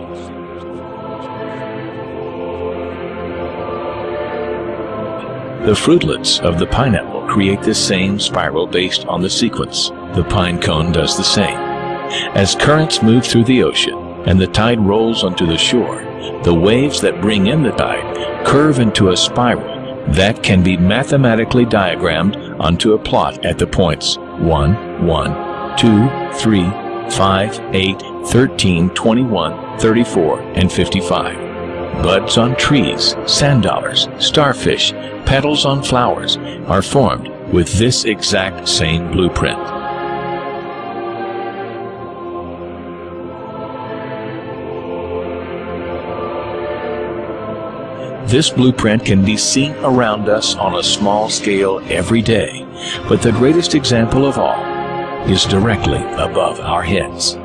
The fruitlets of the pineapple create the same spiral based on the sequence. The pine cone does the same. As currents move through the ocean and the tide rolls onto the shore, the waves that bring in the tide curve into a spiral that can be mathematically diagrammed onto a plot at the points 1, 1, 2, 3, 5, 8, 13, 21, 34, and 55. Buds on trees, sand dollars, starfish, petals on flowers are formed with this exact same blueprint. This blueprint can be seen around us on a small scale every day, but the greatest example of all is directly above our heads.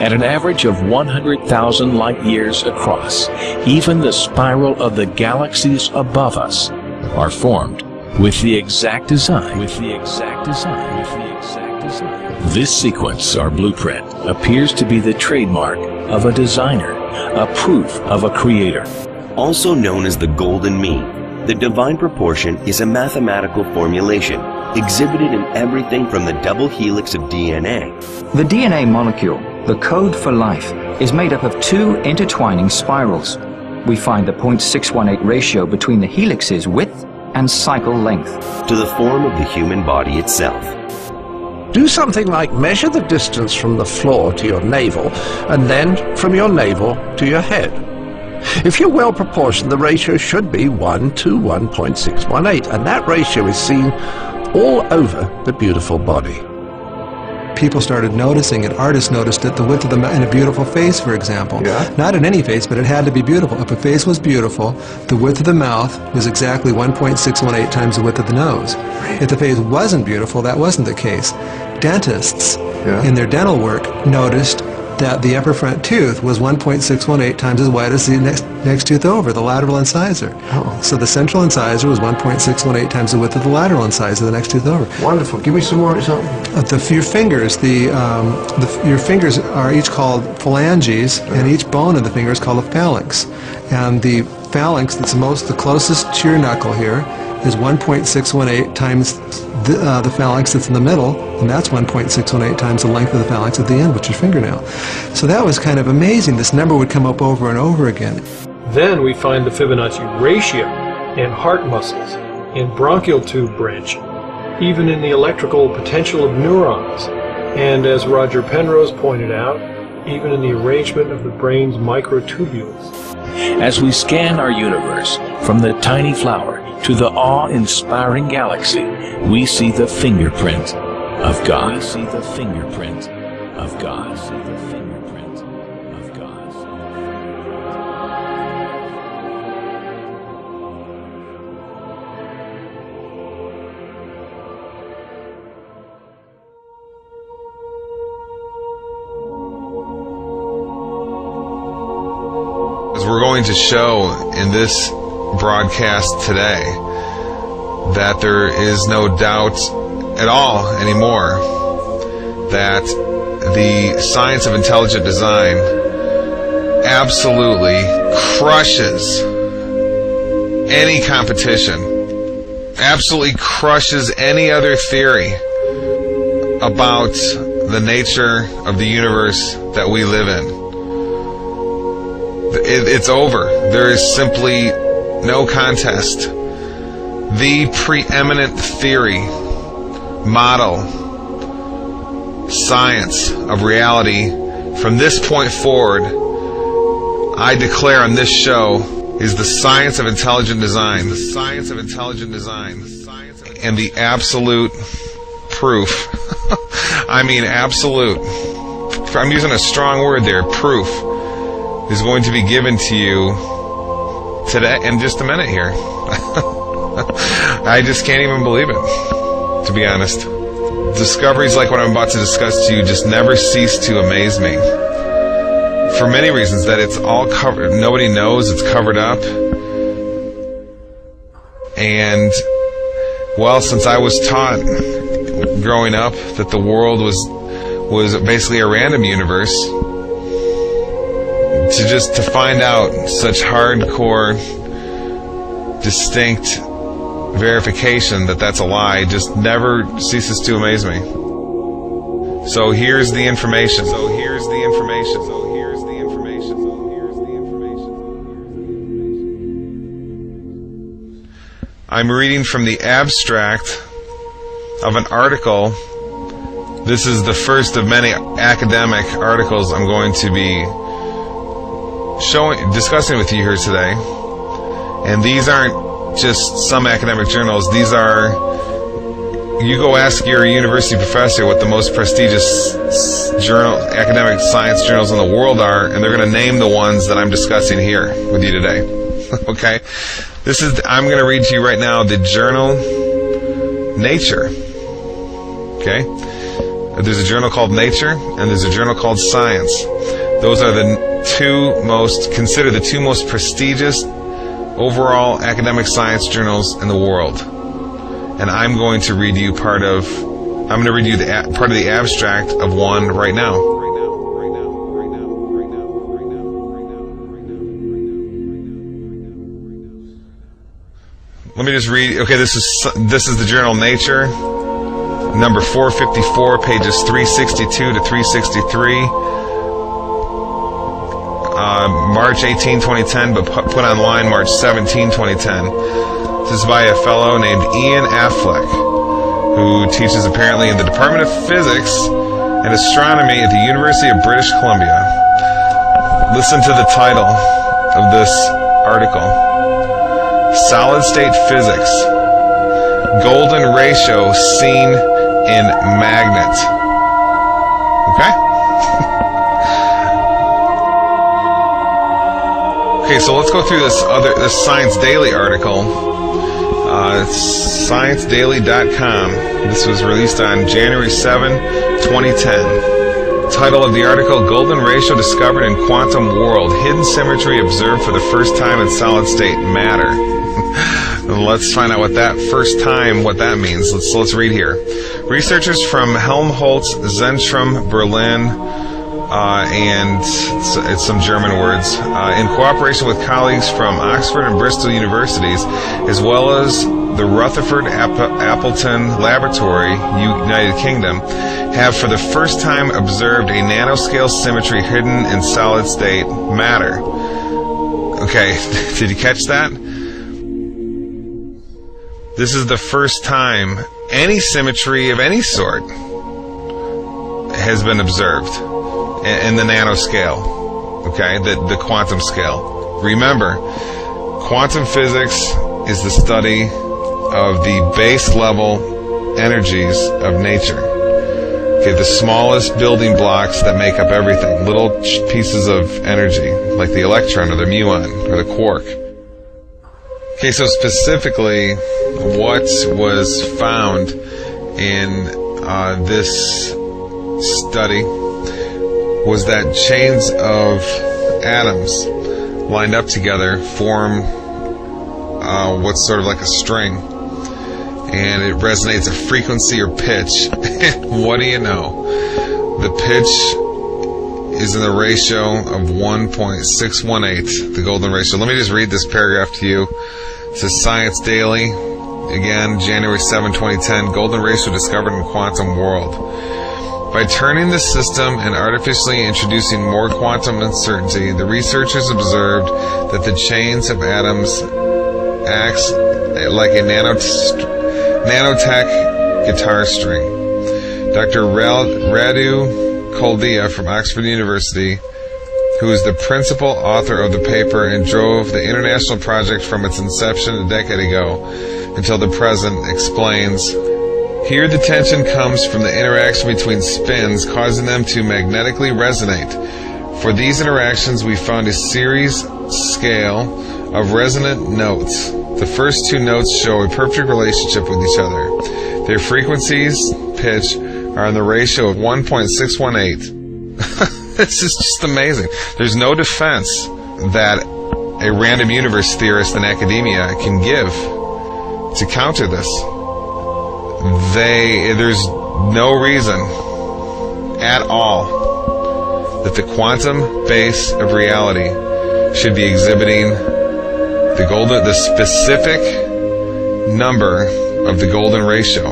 At an average of 100,000 light years across, even the spiral of the galaxies above us are formed with the exact design. This sequence, or blueprint, appears to be the trademark of a designer, a proof of a creator. Also known as the golden mean, the divine proportion is a mathematical formulation exhibited in everything from the double helix of DNA. The DNA molecule, the code for life, is made up of two intertwining spirals. We find the 0.618 ratio between the helix's width and cycle length. To the form of the human body itself. Do something like measure the distance from the floor to your navel, and then from your navel to your head. If you're well proportioned, the ratio should be 1 to 1.618, and that ratio is seen all over the beautiful body. People started noticing it. Artists noticed it, the width of the mouth in a beautiful face, for example. Yeah. Not in any face, but it had to be beautiful. If a face was beautiful, the width of the mouth was exactly 1.618 times the width of the nose. If the face wasn't beautiful, that wasn't the case. Dentists, in their dental work, noticed that the upper front tooth was 1.618 times as wide as the next tooth over, the lateral incisor. So the central incisor was 1.618 times the width of the lateral incisor, the next tooth over. Wonderful. Give me some more examples. Your fingers, your fingers are each called phalanges, and each bone of the finger is called a phalanx. And the phalanx that's the closest to your knuckle here is 1.618 times the phalanx that's in the middle, and that's 1.618 times the length of the phalanx at the end, which is fingernail. So that was kind of amazing. This number would come up over and over again. Then we find the Fibonacci ratio in heart muscles, in bronchial tube branching, even in the electrical potential of neurons, and as Roger Penrose pointed out, even in the arrangement of the brain's microtubules. As we scan our universe, from the tiny flower to the awe-inspiring galaxy, we see the fingerprint of God. We see the fingerprint of God. We see the fingerprint of God. As we're going to show in this broadcast today, that there is no doubt at all anymore that the science of intelligent design absolutely crushes any competition, absolutely crushes any other theory about the nature of the universe that we live in. It's over. There is simply no contest. The preeminent theory, model, science of reality from this point forward, I declare on this show, is the science of intelligent design. The science of intelligent design. And the absolute proof. I mean absolute. I'm using a strong word there, proof, is going to be given to you today in just a minute here. I just can't even believe it, to be honest. Discoveries like what I'm about to discuss to you just never cease to amaze me. For many reasons, that it's all covered, nobody knows, it's covered up. And, well, since I was taught growing up that the world was basically a random universe, to find out such hardcore, distinct verification that that's a lie just never ceases to amaze me. So here's the information. I'm reading from the abstract of an article. This is the first of many academic articles I'm going to be discussing with you here today. And these aren't just some academic journals. These are, you go ask your university professor what the most prestigious academic science journals in the world are, and they're going to name the ones that I'm discussing here with you today. Okay? I'm going to read to you right now the journal Nature. Okay? There's a journal called Nature, and there's a journal called Science. Those are considered the two most prestigious overall academic science journals in the world. And I'm going to read you part of the abstract of one right now. Let me just read. Okay, this is the journal Nature, number 454, pages 362 to 363. March 18, 2010, but put online March 17, 2010. This is by a fellow named Ian Affleck, who teaches apparently in the Department of Physics and Astronomy at the University of British Columbia. Listen to the title of this article. Solid State Physics. Golden Ratio Seen in Magnet. Okay? Okay, so let's go through this Science Daily article. ScienceDaily.com. This was released on January 7, 2010. Title of the article, Golden Ratio Discovered in Quantum World. Hidden Symmetry Observed for the First Time in Solid State Matter. Let's find out what that means. Let's read here. Researchers from Helmholtz Zentrum Berlin, and it's some German words, in cooperation with colleagues from Oxford and Bristol universities, as well as the Rutherford Appleton Laboratory, United Kingdom, have for the first time observed a nanoscale symmetry hidden in solid-state matter. Okay, did you catch that? This is the first time any symmetry of any sort has been observed in the nanoscale, okay, the quantum scale. Remember, quantum physics is the study of the base level energies of nature. Okay, the smallest building blocks that make up everything, little pieces of energy, like the electron or the muon or the quark. Okay, so specifically, what was found in this study was that chains of atoms lined up together form what's sort of like a string, and it resonates a frequency or pitch. What do you know? The pitch is in the ratio of 1.618, the golden ratio. Let me just read this paragraph to you. It says, Science Daily, again, January 7, 2010, golden ratio discovered in quantum world. By turning the system and artificially introducing more quantum uncertainty, the researchers observed that the chains of atoms acts like a nanotech guitar string. Dr. Radu Koldia from Oxford University, who is the principal author of the paper and drove the international project from its inception a decade ago until the present, explains, here the tension comes from the interaction between spins, causing them to magnetically resonate. For these interactions, we found a series scale of resonant notes. The first two notes show a perfect relationship with each other. Their frequencies, pitch, are in the ratio of 1.618. This is just amazing. There's no defense that a random universe theorist in academia can give to counter this. There's no reason at all that the quantum base of reality should be exhibiting the specific number of the golden ratio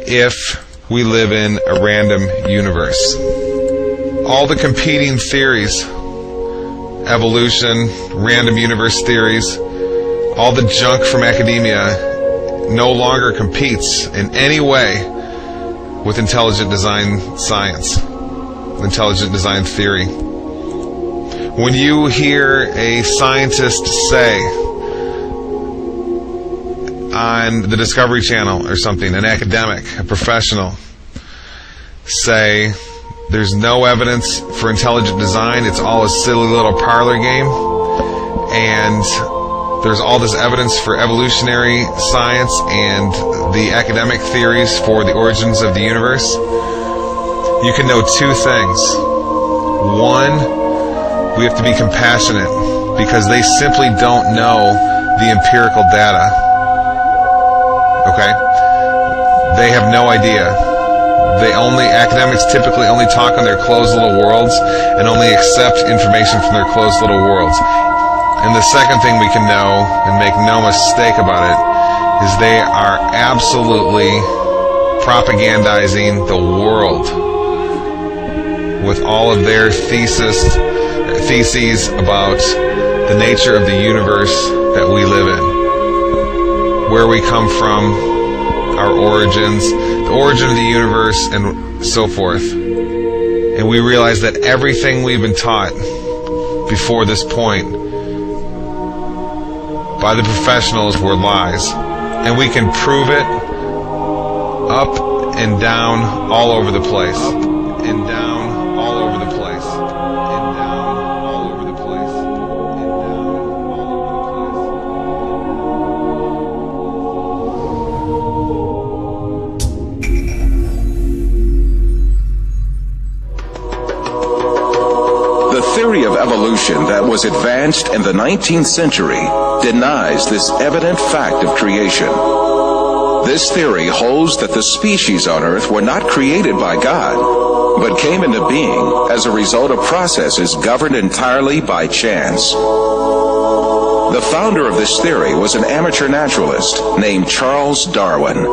if we live in a random universe. All the competing theories, evolution, random universe theories, all the junk from academia no longer competes in any way with intelligent design science, intelligent design theory. When you hear a scientist say on the Discovery Channel or something, an academic, a professional, say there's no evidence for intelligent design, it's all a silly little parlor game, and there's all this evidence for evolutionary science and the academic theories for the origins of the universe, you can know two things. One, we have to be compassionate because they simply don't know the empirical data. Okay? They have no idea. Academics typically only talk on their closed little worlds and only accept information from their closed little worlds. And the second thing we can know, and make no mistake about it, is they are absolutely propagandizing the world with all of their theses about the nature of the universe that we live in, where we come from, our origins, the origin of the universe, and so forth. And we realize that everything we've been taught before this point by the professionals were lies. And we can prove it up and down all over the place. Up and down all over the place. And down all over the place. And down all over the place. The theory of evolution that was advanced in the 19th century denies this evident fact of creation. This theory holds that the species on Earth were not created by God, but came into being as a result of processes governed entirely by chance. The founder of this theory was an amateur naturalist named Charles Darwin.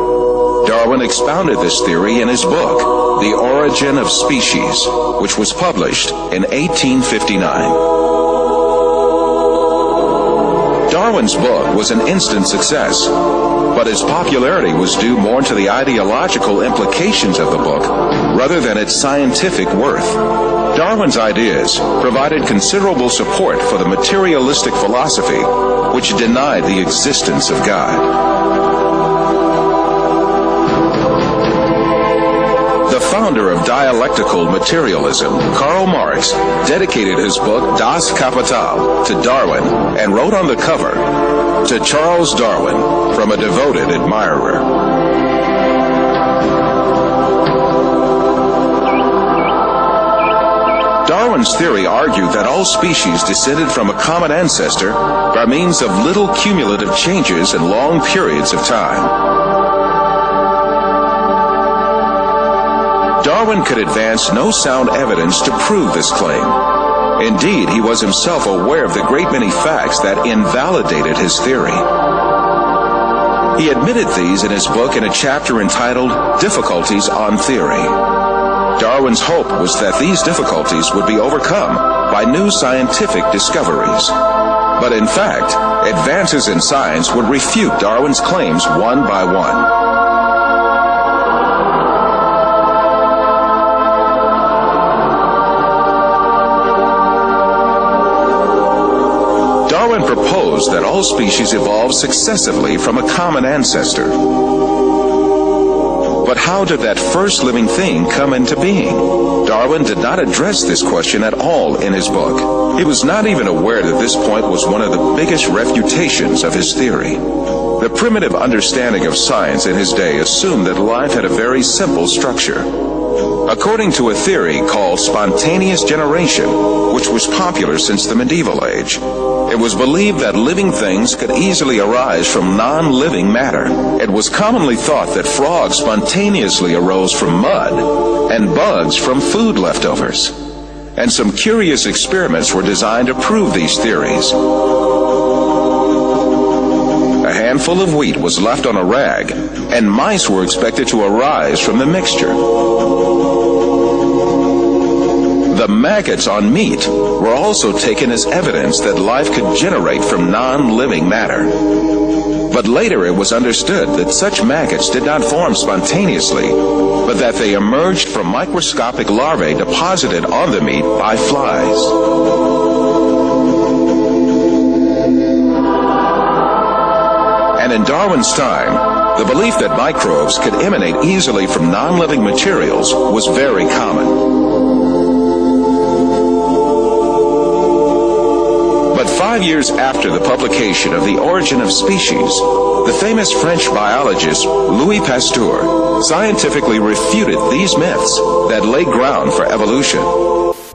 Darwin expounded this theory in his book, The Origin of Species, which was published in 1859. Darwin's book was an instant success, but its popularity was due more to the ideological implications of the book rather than its scientific worth. Darwin's ideas provided considerable support for the materialistic philosophy which denied the existence of God. The founder of dialectical materialism, Karl Marx, dedicated his book Das Kapital to Darwin and wrote on the cover, "To Charles Darwin, from a devoted admirer." Darwin's theory argued that all species descended from a common ancestor by means of little cumulative changes in long periods of time. Darwin could advance no sound evidence to prove this claim. Indeed, he was himself aware of the great many facts that invalidated his theory. He admitted these in his book in a chapter entitled Difficulties on Theory. Darwin's hope was that these difficulties would be overcome by new scientific discoveries. But in fact, advances in science would refute Darwin's claims one by one. Darwin proposed that all species evolved successively from a common ancestor. But how did that first living thing come into being? Darwin did not address this question at all in his book. He was not even aware that this point was one of the biggest refutations of his theory. The primitive understanding of science in his day assumed that life had a very simple structure. According to a theory called spontaneous generation, which was popular since the medieval age, it was believed that living things could easily arise from non-living matter. It was commonly thought that frogs spontaneously arose from mud and bugs from food leftovers. And some curious experiments were designed to prove these theories. A handful of wheat was left on a rag, and mice were expected to arise from the mixture. The maggots on meat were also taken as evidence that life could generate from non-living matter. But later it was understood that such maggots did not form spontaneously, but that they emerged from microscopic larvae deposited on the meat by flies. And in Darwin's time, the belief that microbes could emanate easily from non-living materials was very common. But 5 years after the publication of The Origin of Species, the famous French biologist Louis Pasteur scientifically refuted these myths that lay ground for evolution.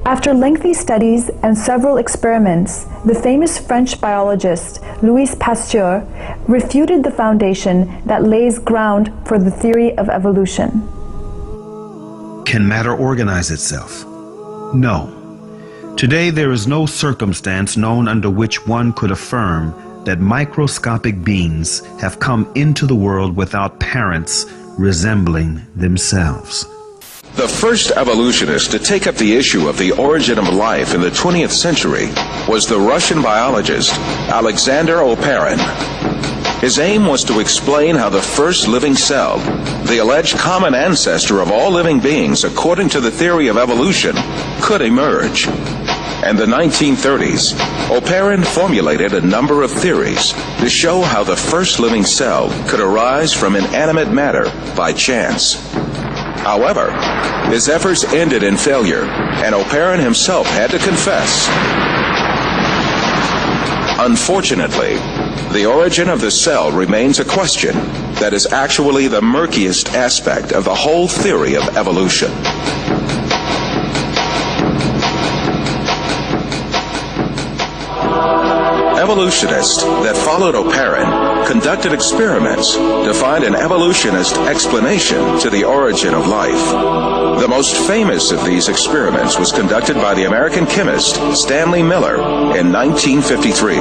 After lengthy studies and several experiments, the famous French biologist Louis Pasteur refuted the foundation that lays ground for the theory of evolution. Can matter organize itself? No. Today there is no circumstance known under which one could affirm that microscopic beings have come into the world without parents resembling themselves. The first evolutionist to take up the issue of the origin of life in the 20th century was the Russian biologist Alexander Oparin. His aim was to explain how the first living cell, the alleged common ancestor of all living beings according to the theory of evolution, could emerge. In the 1930s, Oparin formulated a number of theories to show how the first living cell could arise from inanimate matter by chance. However, his efforts ended in failure, and Oparin himself had to confess. Unfortunately, the origin of the cell remains a question that is actually the murkiest aspect of the whole theory of evolution. Evolutionists that followed Oparin conducted experiments to find an evolutionist explanation to the origin of life. The most famous of these experiments was conducted by the American chemist Stanley Miller in 1953.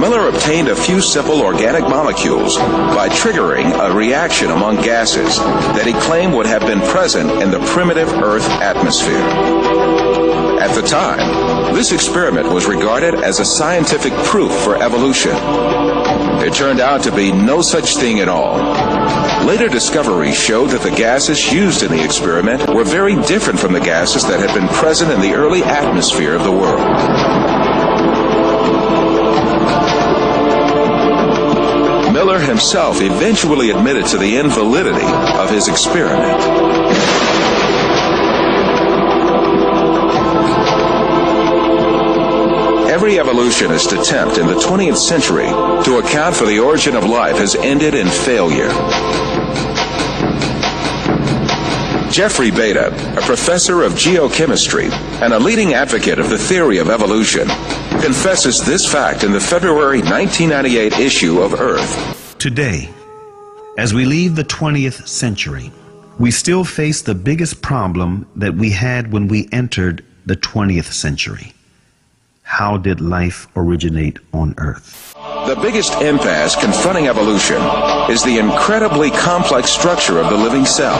Miller obtained a few simple organic molecules by triggering a reaction among gases that he claimed would have been present in the primitive Earth atmosphere. At the time, this experiment was regarded as a scientific proof for evolution. It turned out to be no such thing at all. Later discoveries showed that the gases used in the experiment were very different from the gases that had been present in the early atmosphere of the world. Miller himself eventually admitted to the invalidity of his experiment. Every evolutionist attempt in the 20th century to account for the origin of life has ended in failure. Jeffrey Beta, a professor of geochemistry and a leading advocate of the theory of evolution, confesses this fact in the February 1998 issue of Earth. Today, as we leave the 20th century, we still face the biggest problem that we had when we entered the 20th century. How did life originate on Earth? The biggest impasse confronting evolution is the incredibly complex structure of the living cell.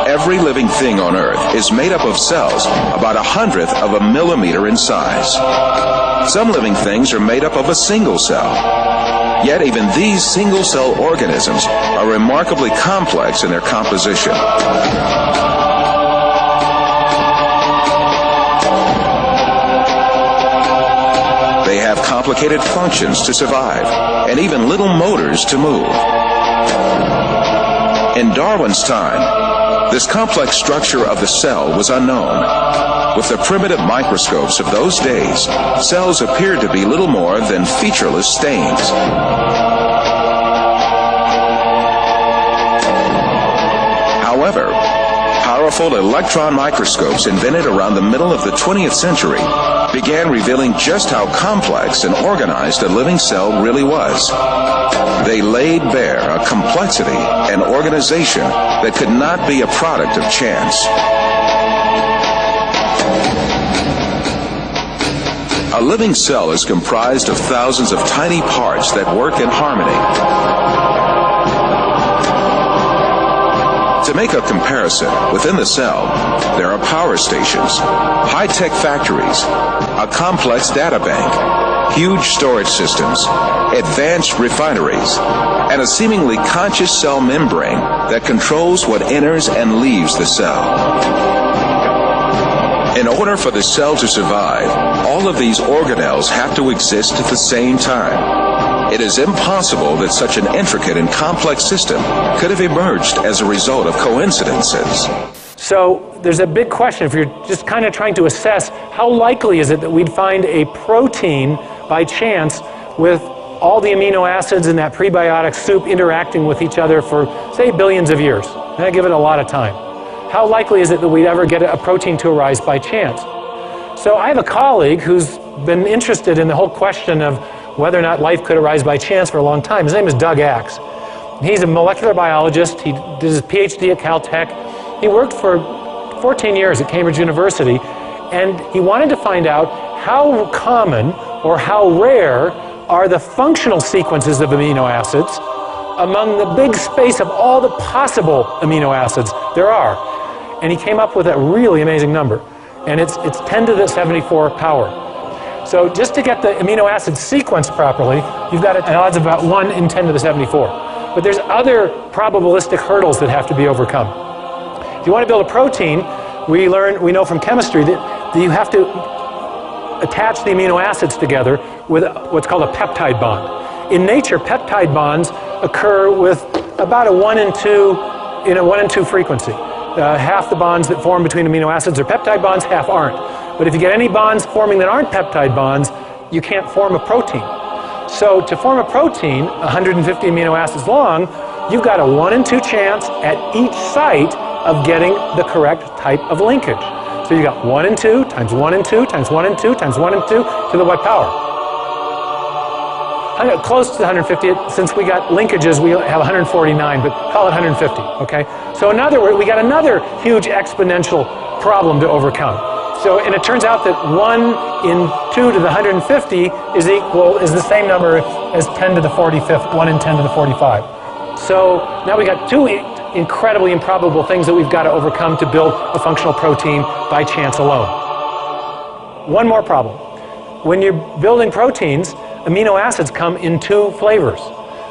Every living thing on Earth is made up of cells about 1/100th of a millimeter in size. Some living things are made up of a single cell. Yet even these single-cell organisms are remarkably complex in their composition. They have complicated functions to survive, and even little motors to move. In Darwin's time, this complex structure of the cell was unknown. With the primitive microscopes of those days, cells appeared to be little more than featureless stains. However, powerful electron microscopes invented around the middle of the 20th century began revealing just how complex and organized a living cell really was. They laid bare a complexity and organization that could not be a product of chance. A living cell is comprised of thousands of tiny parts that work in harmony. To make a comparison, within the cell, there are power stations, high-tech factories, a complex data bank, huge storage systems, advanced refineries, and a seemingly conscious cell membrane that controls what enters and leaves the cell. In order for the cell to survive, all of these organelles have to exist at the same time. It is impossible that such an intricate and complex system could have emerged as a result of coincidences. So there's a big question, if you're just kind of trying to assess how likely is it that we'd find a protein by chance with all the amino acids in that prebiotic soup interacting with each other for, say, billions of years. And I give it a lot of time. How likely is it that we'd ever get a protein to arise by chance? So I have a colleague who's been interested in the whole question of whether or not life could arise by chance for a long time. His name is Doug Axe. He's a molecular biologist. He did his PhD at Caltech. He worked for 14 years at Cambridge University, and he wanted to find out how common or how rare are the functional sequences of amino acids among the big space of all the possible amino acids there are. And he came up with a really amazing number, and it's 10 to the 74 power. So just to get the amino acid sequence properly, you've got an odds of about 1 in 10 to the 74. But there's other probabilistic hurdles that have to be overcome. If you want to build a protein, we know from chemistry that you have to attach the amino acids together with what's called a peptide bond. In nature, peptide bonds occur with about a 1 in 2 in a 1 in 2 frequency. Half the bonds that form between amino acids are peptide bonds, half aren't. But if you get any bonds forming that aren't peptide bonds, you can't form a protein. So to form a protein, 150 amino acids long, you've got a 1 in 2 chance at each site of getting the correct type of linkage. So you got 1 in 2 times 1 in 2 times 1 in 2 times 1 in 2 to the what power? Close to 150. Since we got linkages, we have 149, but call it 150, okay? So in other words, we got another huge exponential problem to overcome. So, and it turns out that 1 in 2 to the 150 is the same number as 10 to the 45th, 1 in 10 to the 45. So now we got 2 incredibly improbable things that we've got to overcome to build a functional protein by chance alone. One more problem. When you're building proteins, amino acids come in 2 flavors.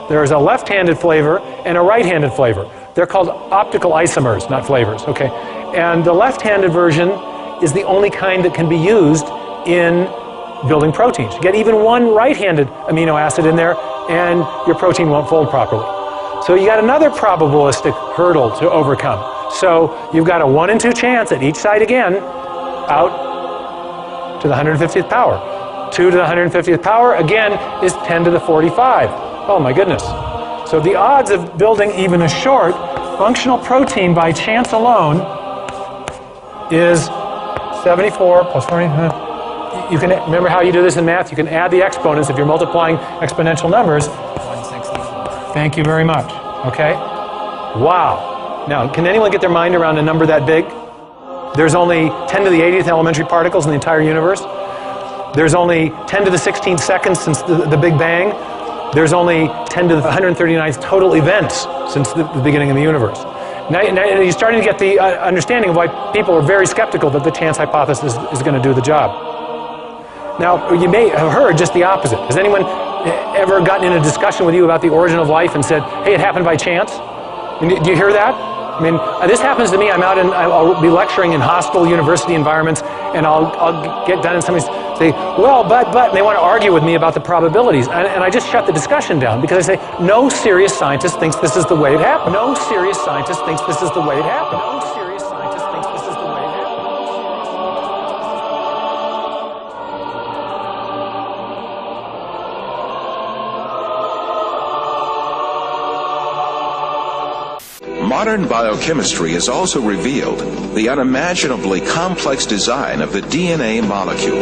There's a left-handed flavor and a right-handed flavor. They're called optical isomers, not flavors, okay? And the left-handed version is the only kind that can be used in building proteins. You get even 1 right-handed amino acid in there and your protein won't fold properly. So you got another probabilistic hurdle to overcome. So you've got a 1 in 2 chance at each side again, out to the 150th power. 2 to the 150th power, again, is 10 to the 45. Oh my goodness. So the odds of building even a short functional protein by chance alone is 74 plus 40. You can remember how you do this in math? You can add the exponents if you're multiplying exponential numbers. 164. Thank you very much. Okay? Wow. Now, can anyone get their mind around a number that big? There's only 10 to the 80th elementary particles in the entire universe. There's only 10 to the 16th seconds since the Big Bang. There's only 10 to the 139th total events since the beginning of the universe. Now you're starting to get the understanding of why people are very skeptical that the chance hypothesis is going to do the job. Now, you may have heard just the opposite. Has anyone ever gotten in a discussion with you about the origin of life and said, hey, it happened by chance? Do you hear that? I mean, this happens to me. I'll be lecturing in hostile university environments, and I'll get done and somebody say, well, but, and they want to argue with me about the probabilities. And I just shut the discussion down because I say, no serious scientist thinks this is the way it happened. No serious scientist thinks this is the way it happened. No serious scientist thinks this is the way it happened. Modern biochemistry has also revealed the unimaginably complex design of the DNA molecule.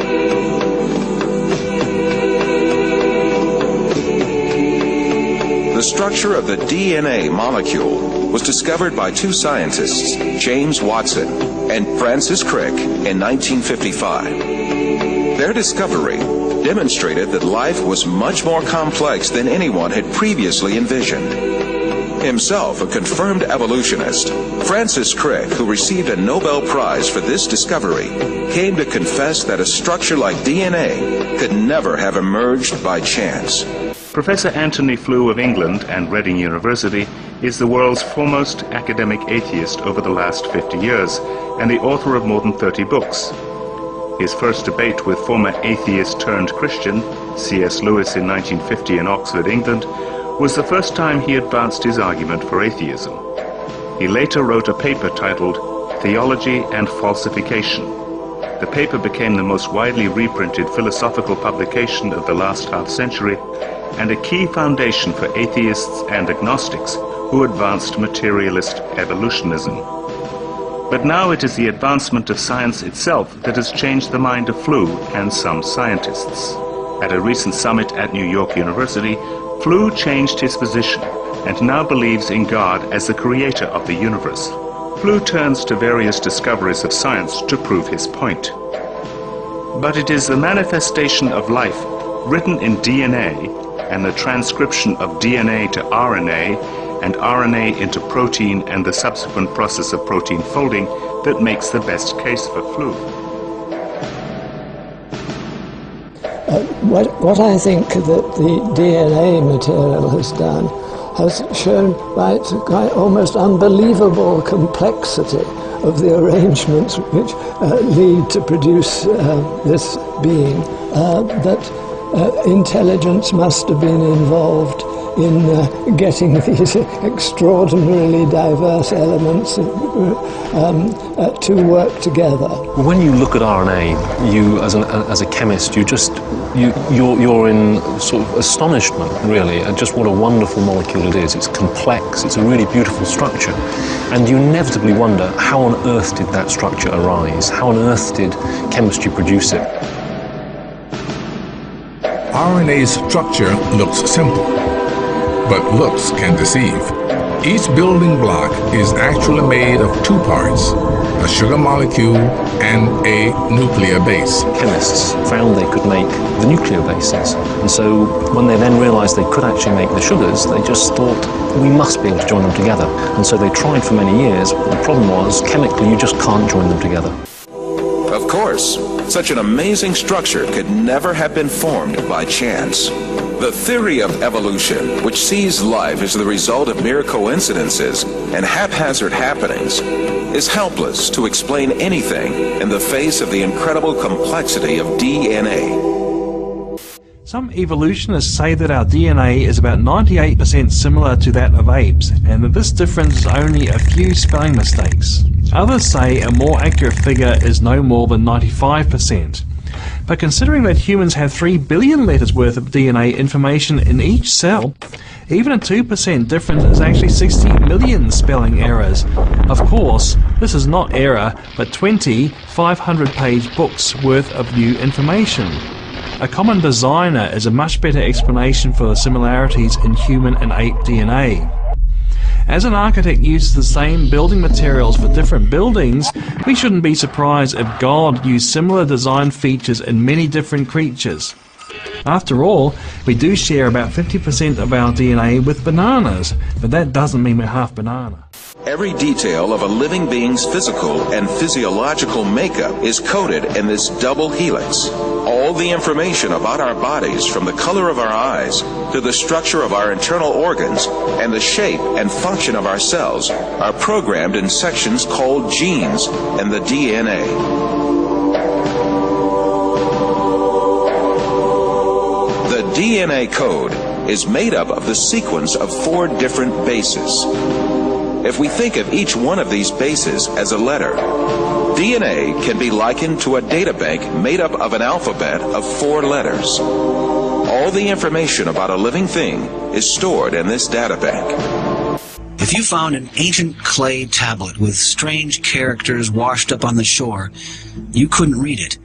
The structure of the DNA molecule was discovered by 2 scientists, James Watson and Francis Crick, in 1955. Their discovery demonstrated that life was much more complex than anyone had previously envisioned. Himself a confirmed evolutionist, Francis Crick, who received a Nobel Prize for this discovery, came to confess that a structure like DNA could never have emerged by chance. Professor Anthony Flew of England and Reading University is the world's foremost academic atheist over the last 50 years and the author of more than 30 books. His first debate with former atheist-turned-Christian C.S. Lewis in 1950 in Oxford, England, was the first time he advanced his argument for atheism. He later wrote a paper titled Theology and Falsification. The paper became the most widely reprinted philosophical publication of the last half-century and a key foundation for atheists and agnostics who advanced materialist evolutionism. But now it is the advancement of science itself that has changed the mind of Flew and some scientists. At a recent summit at New York University, Flew changed his position and now believes in God as the creator of the universe. Flew turns to various discoveries of science to prove his point. But it is the manifestation of life written in DNA and the transcription of DNA to RNA and RNA into protein and the subsequent process of protein folding that makes the best case for Flew. What I think that the DNA material has done has shown by its almost unbelievable complexity of the arrangements which lead to produce this being, that intelligence must have been involved in getting these extraordinarily diverse elements to work together. When you look at RNA, you as a chemist, you're in sort of astonishment, really, at just what a wonderful molecule it is. It's complex, it's a really beautiful structure, and you inevitably wonder, how on earth did that structure arise? How on earth did chemistry produce it? RNA's structure looks simple, but looks can deceive. Each building block is actually made of two parts, a sugar molecule and a nuclear base. Chemists found they could make the nuclear bases, and so when they then realized they could actually make the sugars, they just thought, we must be able to join them together. And so they tried for many years, but the problem was, chemically, you just can't join them together. Of course, such an amazing structure could never have been formed by chance. The theory of evolution, which sees life as the result of mere coincidences and haphazard happenings, is helpless to explain anything in the face of the incredible complexity of DNA. Some evolutionists say that our DNA is about 98% similar to that of apes, and that this difference is only a few spelling mistakes. Others say a more accurate figure is no more than 95%. But considering that humans have 3 billion letters worth of DNA information in each cell, even a 2% difference is actually 60 million spelling errors. Of course, this is not error, but 20 500-page books worth of new information. A common designer is a much better explanation for the similarities in human and ape DNA. As an architect uses the same building materials for different buildings, we shouldn't be surprised if God used similar design features in many different creatures. After all, we do share about 50% of our DNA with bananas, but that doesn't mean we're half banana. Every detail of a living being's physical and physiological makeup is coded in this double helix. All the information about our bodies, from the color of our eyes to the structure of our internal organs and the shape and function of our cells, are programmed in sections called genes in the DNA. The DNA code is made up of the sequence of 4 different bases. If we think of each one of these bases as a letter, DNA can be likened to a databank made up of an alphabet of 4 letters. All the information about a living thing is stored in this databank. If you found an ancient clay tablet with strange characters washed up on the shore, you couldn't read it,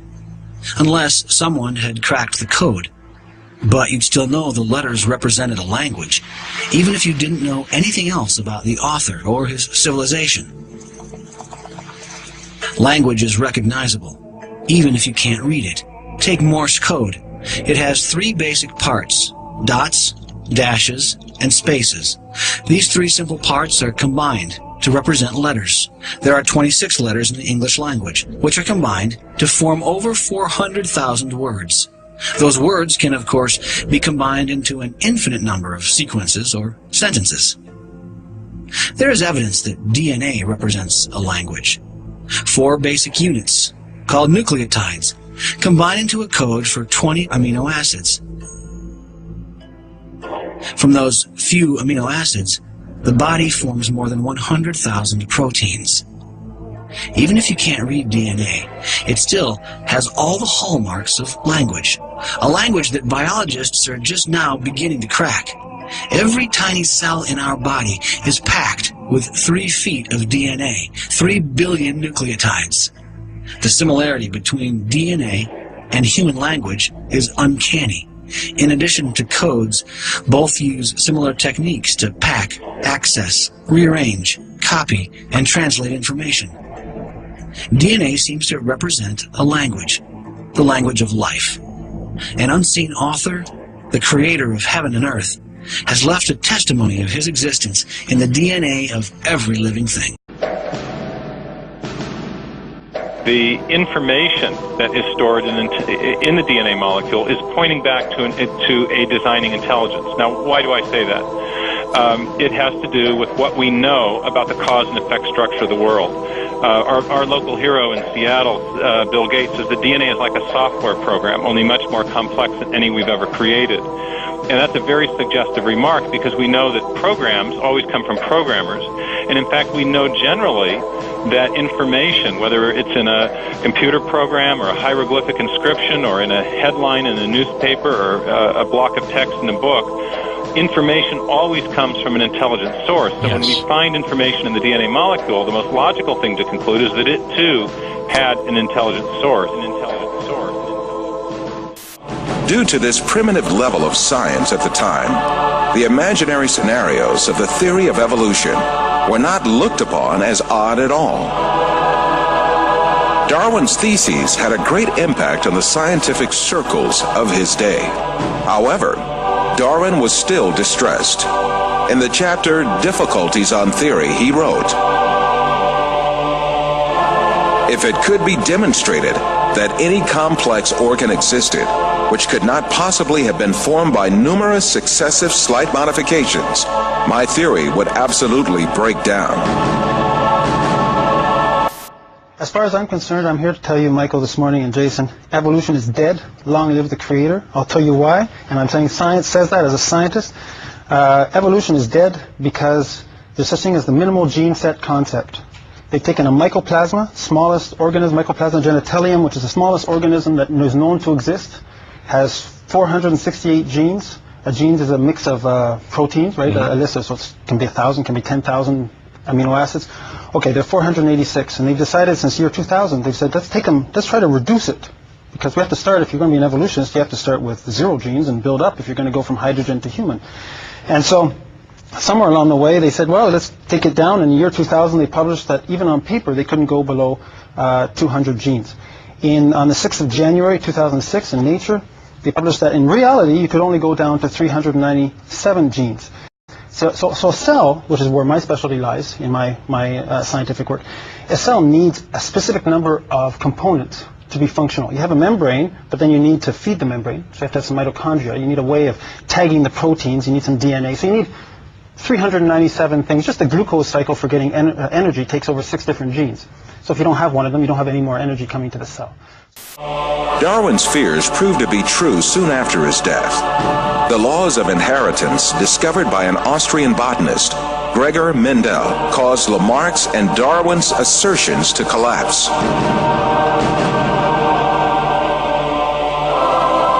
unless someone had cracked the code. But you'd still know the letters represented a language, even if you didn't know anything else about the author or his civilization. Language is recognizable, even if you can't read it. Take Morse code. It has 3 basic parts: dots, dashes, and spaces. These 3 simple parts are combined to represent letters. There are 26 letters in the English language, which are combined to form over 400,000 words. Those words can, of course, be combined into an infinite number of sequences or sentences. There is evidence that DNA represents a language. 4 basic units, called nucleotides, combine into a code for 20 amino acids. From those few amino acids, the body forms more than 100,000 proteins. Even if you can't read DNA, it still has all the hallmarks of language. A language that biologists are just now beginning to crack. Every tiny cell in our body is packed with 3 feet of DNA, 3 billion nucleotides. The similarity between DNA and human language is uncanny. In addition to codes, both use similar techniques to pack, access, rearrange, copy, and translate information. DNA seems to represent a language, the language of life. An unseen author, the creator of heaven and earth, has left a testimony of his existence in the DNA of every living thing. The information that is stored in the DNA molecule is pointing back to a designing intelligence. Now, why do I say that? It has to do with what we know about the cause and effect structure of the world. Our local hero in Seattle, Bill Gates, says the DNA is like a software program, only much more complex than any we've ever created. And that's a very suggestive remark, because we know that programs always come from programmers. And in fact, we know generally that information, whether it's in a computer program or a hieroglyphic inscription or in a headline in a newspaper or a block of text in a book, information always comes from an intelligent source. So when we find information in the DNA molecule, the most logical thing to conclude is that it too had an intelligent source. Due to this primitive level of science at the time, the imaginary scenarios of the theory of evolution were not looked upon as odd at all. Darwin's theses had a great impact on the scientific circles of his day. However, Darwin was still distressed. In the chapter Difficulties on Theory, he wrote, "If it could be demonstrated that any complex organ existed, which could not possibly have been formed by numerous successive slight modifications, my theory would absolutely break down." As far as I'm concerned, I'm here to tell you, Michael, this morning, and Jason, evolution is dead. Long live the Creator. I'll tell you why, and I'm saying science says that as a scientist. Evolution is dead because there's such thing as the minimal gene set concept. They've taken a mycoplasma, smallest organism, Mycoplasma genitalium, which is the smallest organism that is known to exist, has 468 genes. A genes is a mix of proteins, right? A list of, so it can be 1,000, can be 10,000 amino acids. Okay, there are 486, and they've decided since year 2000, they've said, let's try to reduce it. Because we have to start, if you're going to be an evolutionist, you have to start with 0 genes and build up if you're going to go from hydrogen to human. And so, somewhere along the way, they said, well, let's take it down. In the year 2000, they published that even on paper, they couldn't go below 200 genes. On the 6th of January 2006 in Nature, they published that in reality, you could only go down to 397 genes. So a cell, which is where my specialty lies in my scientific work, a cell needs a specific number of components to be functional. You have a membrane, but then you need to feed the membrane. So you have to have some mitochondria. You need a way of tagging the proteins. You need some DNA. So you need 397 things. Just the glucose cycle for getting energy takes over 6 different genes. So if you don't have one of them, you don't have any more energy coming to the cell. Darwin's fears proved to be true soon after his death. The laws of inheritance, discovered by an Austrian botanist, Gregor Mendel, caused Lamarck's and Darwin's assertions to collapse.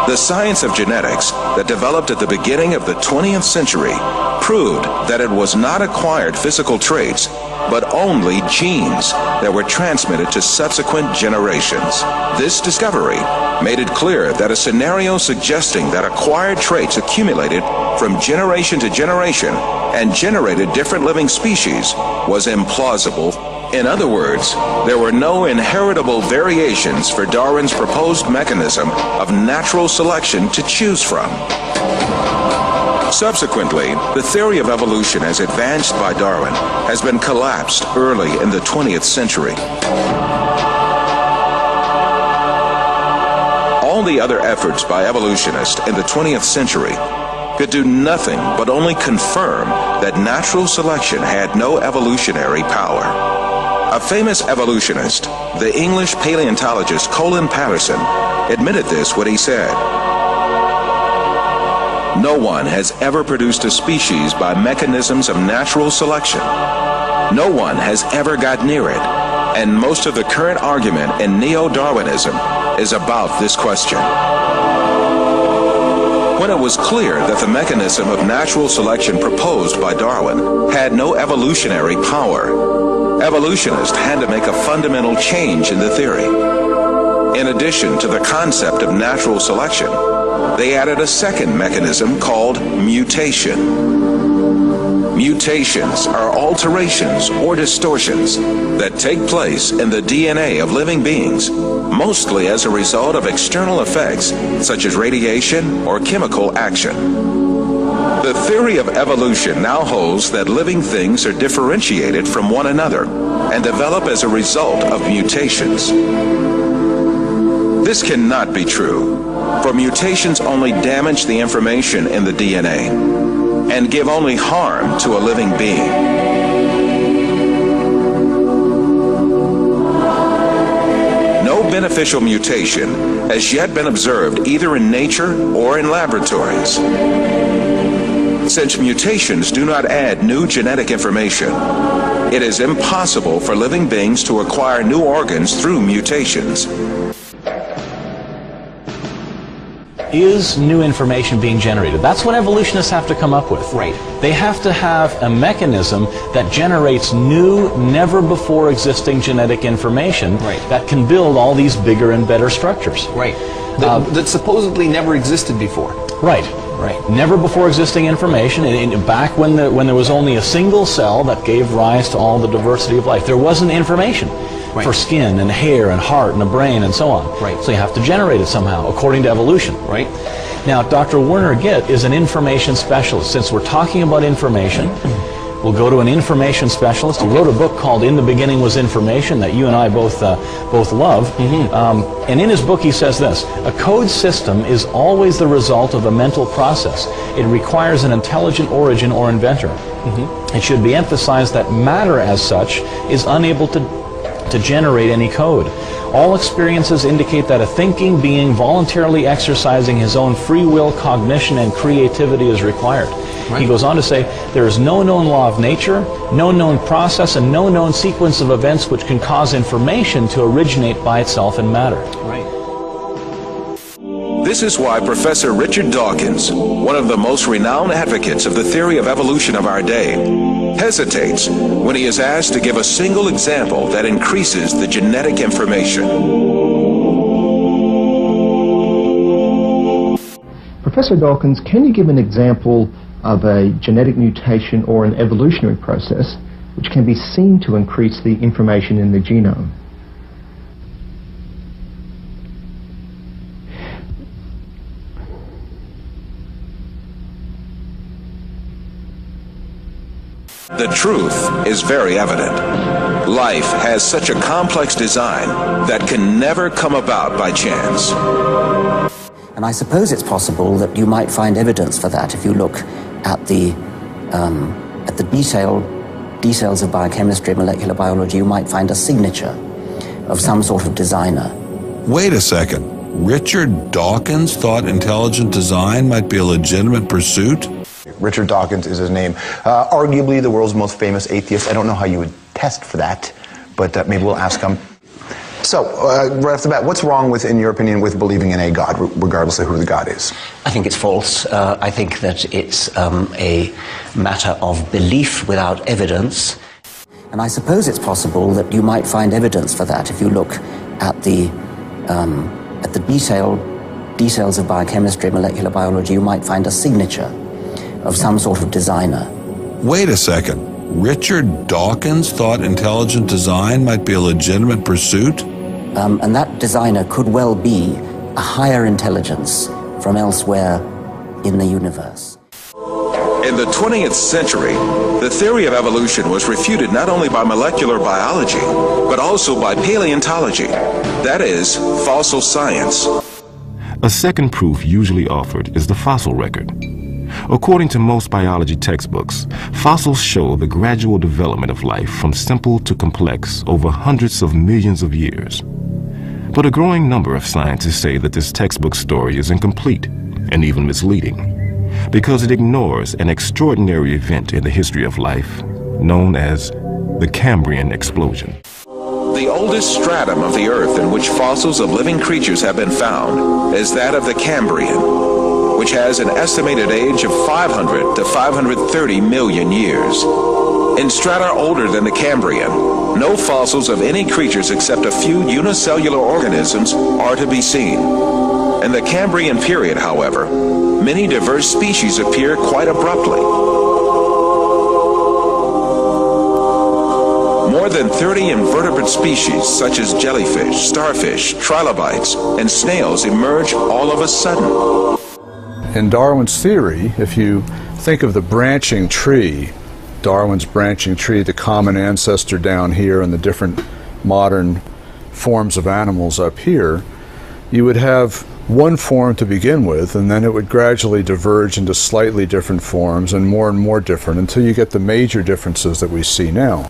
The science of genetics that developed at the beginning of the 20th century proved that it was not acquired physical traits, but only genes that were transmitted to subsequent generations. This discovery made it clear that a scenario suggesting that acquired traits accumulated from generation to generation and generated different living species was implausible. In other words, there were no inheritable variations for Darwin's proposed mechanism of natural selection to choose from. Subsequently, the theory of evolution as advanced by Darwin has been collapsed early in the 20th century. All the other efforts by evolutionists in the 20th century could do nothing but only confirm that natural selection had no evolutionary power. A famous evolutionist, the English paleontologist Colin Patterson, admitted this when he said, "No one has ever produced a species by mechanisms of natural selection. No one has ever got near it, and most of the current argument in neo-Darwinism is about this question." When it was clear that the mechanism of natural selection proposed by Darwin had no evolutionary power, evolutionists had to make a fundamental change in the theory. In addition to the concept of natural selection, they added a second mechanism called mutation. Mutations are alterations or distortions that take place in the DNA of living beings, mostly as a result of external effects such as radiation or chemical action. The theory of evolution now holds that living things are differentiated from one another and develop as a result of mutations. This cannot be true, for mutations only damage the information in the DNA and give only harm to a living being. No beneficial mutation has yet been observed either in nature or in laboratories. Since mutations do not add new genetic information, it is impossible for living beings to acquire new organs through mutations. is new information being generated? That's what evolutionists have to come up with. Right. They have to have a mechanism that generates new, never before existing genetic information that can build all these bigger and better structures. Right. That supposedly never existed before. Right. Right. Never before existing information. Back when there was only a single cell that gave rise to all the diversity of life, there wasn't information for skin and hair and heart and a brain and so on. Right. So you have to generate it somehow, according to evolution. Right. Now, Dr. Werner Gitt is an information specialist. Since we're talking about information, we'll go to an information specialist. He wrote a book called In the Beginning Was Information that you and I both love. And in his book he says this: a code system is always the result of a mental process. It requires an intelligent origin or inventor. It should be emphasized that matter as such is unable to generate any code. All experiences indicate that a thinking being voluntarily exercising his own free will, cognition, and creativity is required. He goes on to say, there is no known law of nature, no known process, and no known sequence of events which can cause information to originate by itself in matter. This is why Professor Richard Dawkins, one of the most renowned advocates of the theory of evolution of our day, hesitates when he is asked to give a single example that increases the genetic information. Professor Dawkins, can you give an example of a genetic mutation or an evolutionary process which can be seen to increase the information in the genome? The truth is very evident. Life has such a complex design that can never come about by chance. And I suppose it's possible that you might find evidence for that if you look at the details of biochemistry, molecular biology. You might find a signature of some sort of designer. Wait a second. Richard Dawkins thought intelligent design might be a legitimate pursuit? Richard Dawkins is his name. Arguably the world's most famous atheist. I don't know how you would test for that, but maybe we'll ask him. So, right off the bat, what's wrong with, in your opinion, with believing in a God, regardless of who the God is? I think it's false. I think that it's a matter of belief without evidence. And I suppose it's possible that you might find evidence for that if you look at the details of biochemistry, molecular biology. You might find a signature of some sort of designer. Wait a second. Richard Dawkins thought intelligent design might be a legitimate pursuit? And that designer could well be a higher intelligence from elsewhere in the universe. In the 20th century, the theory of evolution was refuted not only by molecular biology, but also by paleontology, that is, fossil science. A second proof usually offered is the fossil record. According to most biology textbooks, fossils show the gradual development of life from simple to complex over hundreds of millions of years. But a growing number of scientists say that this textbook story is incomplete and even misleading, because it ignores an extraordinary event in the history of life known as the Cambrian explosion. The oldest stratum of the Earth in which fossils of living creatures have been found is that of the Cambrian, which has an estimated age of 500 to 530 million years. In strata older than the Cambrian, no fossils of any creatures except a few unicellular organisms are to be seen. In the Cambrian period, however, many diverse species appear quite abruptly. More than 30 invertebrate species such as jellyfish, starfish, trilobites, and snails emerge all of a sudden. In Darwin's theory, if you think of the branching tree, Darwin's branching tree, the common ancestor down here and the different modern forms of animals up here, you would have one form to begin with, and then it would gradually diverge into slightly different forms and more different until you get the major differences that we see now.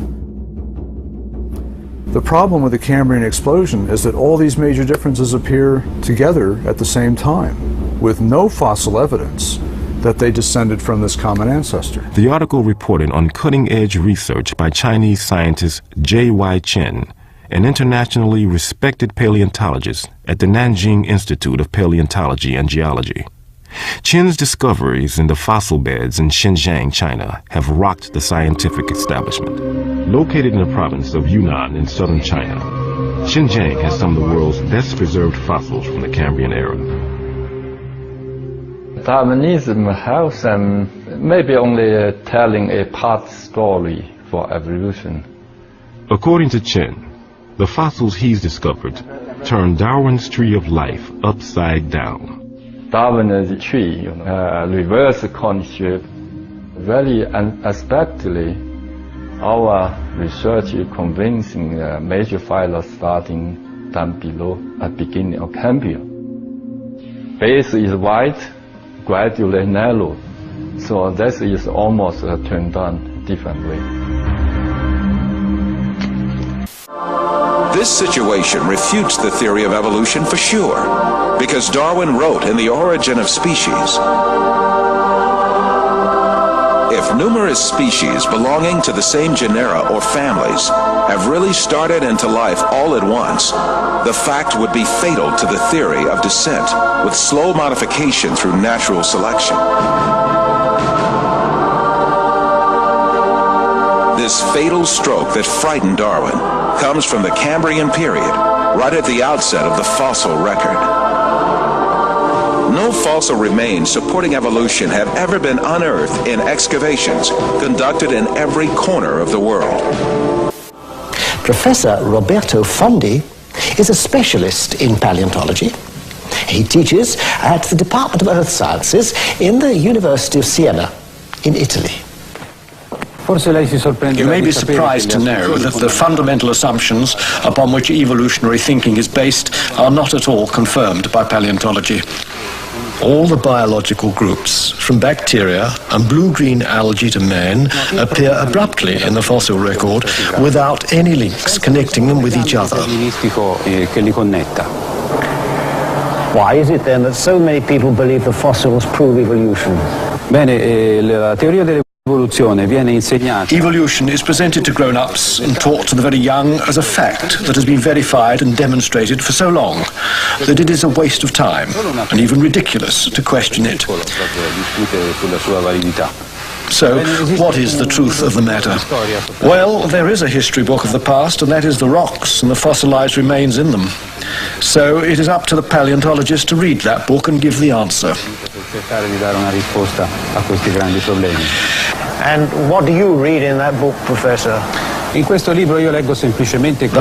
The problem with the Cambrian explosion is that all these major differences appear together at the same time, with no fossil evidence that they descended from this common ancestor. The article reported on cutting-edge research by Chinese scientist J.Y. Chen an internationally respected paleontologist at the Nanjing Institute of Paleontology and Geology. Chen's discoveries in the fossil beds in Xinjiang, China, have rocked the scientific establishment. Located in the province of Yunnan in southern China, Xinjiang has some of the world's best preserved fossils from the Cambrian era. Darwinism helps them maybe only telling a part story for evolution. According to Chen, the fossils he's discovered turn Darwin's tree of life upside down. Darwin's tree, reverse constitute. Very unexpectedly, our research is convincing major phyla starting down below at beginning of Cambrian. Base is wide, gradually narrow, so this is almost turned on differently. This situation refutes the theory of evolution for sure, because Darwin wrote in The Origin of Species, if numerous species belonging to the same genera or families have really started into life all at once, the fact would be fatal to the theory of descent, with slow modification through natural selection. This fatal stroke that frightened Darwin comes from the Cambrian period, right at the outset of the fossil record. No fossil remains supporting evolution have ever been unearthed in excavations conducted in every corner of the world. Professor Roberto Fondi is a specialist in paleontology. He teaches at the Department of Earth Sciences in the University of Siena in Italy. You may be surprised to know that the fundamental assumptions upon which evolutionary thinking is based are not at all confirmed by paleontology. All the biological groups, from bacteria and blue-green algae to man, appear abruptly in the fossil record without any links connecting them with each other. Why is it then that so many people believe the fossils prove evolution? Evolution is presented to grown-ups and taught to the very young as a fact that has been verified and demonstrated for so long that it is a waste of time and even ridiculous to question it. So, what is the truth of the matter? Well, there is a history book of the past, and that is the rocks and the fossilized remains in them. So, it is up to the paleontologist to read that book and give the answer. And what do you read in that book, Professor? The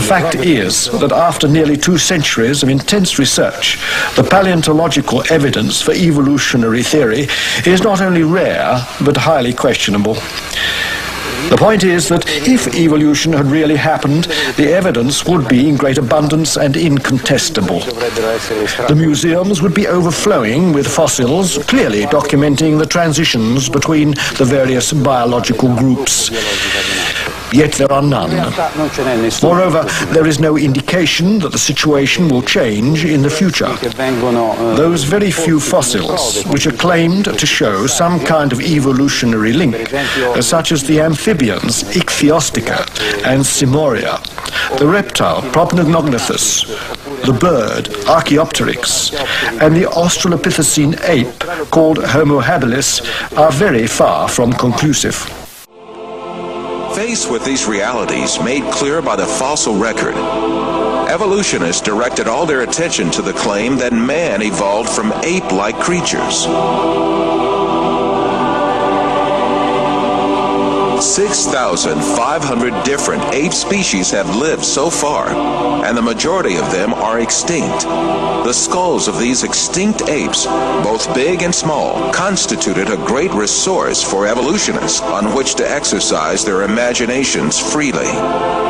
fact is that after nearly 2 centuries of intense research, the paleontological evidence for evolutionary theory is not only rare, but highly questionable. The point is that if evolution had really happened, the evidence would be in great abundance and incontestable. The museums would be overflowing with fossils, clearly documenting the transitions between the various biological groups. Yet there are none. Moreover, there is no indication that the situation will change in the future. Those very few fossils which are claimed to show some kind of evolutionary link, such as the amphibians Ichthyostica and Simoria, the reptile Propenognathus, the bird Archaeopteryx, and the Australopithecine ape called Homo habilis are very far from conclusive. Faced with these realities made clear by the fossil record, evolutionists directed all their attention to the claim that man evolved from ape-like creatures. 6,500 different ape species have lived so far, and the majority of them are extinct. The skulls of these extinct apes, both big and small, constituted a great resource for evolutionists on which to exercise their imaginations freely.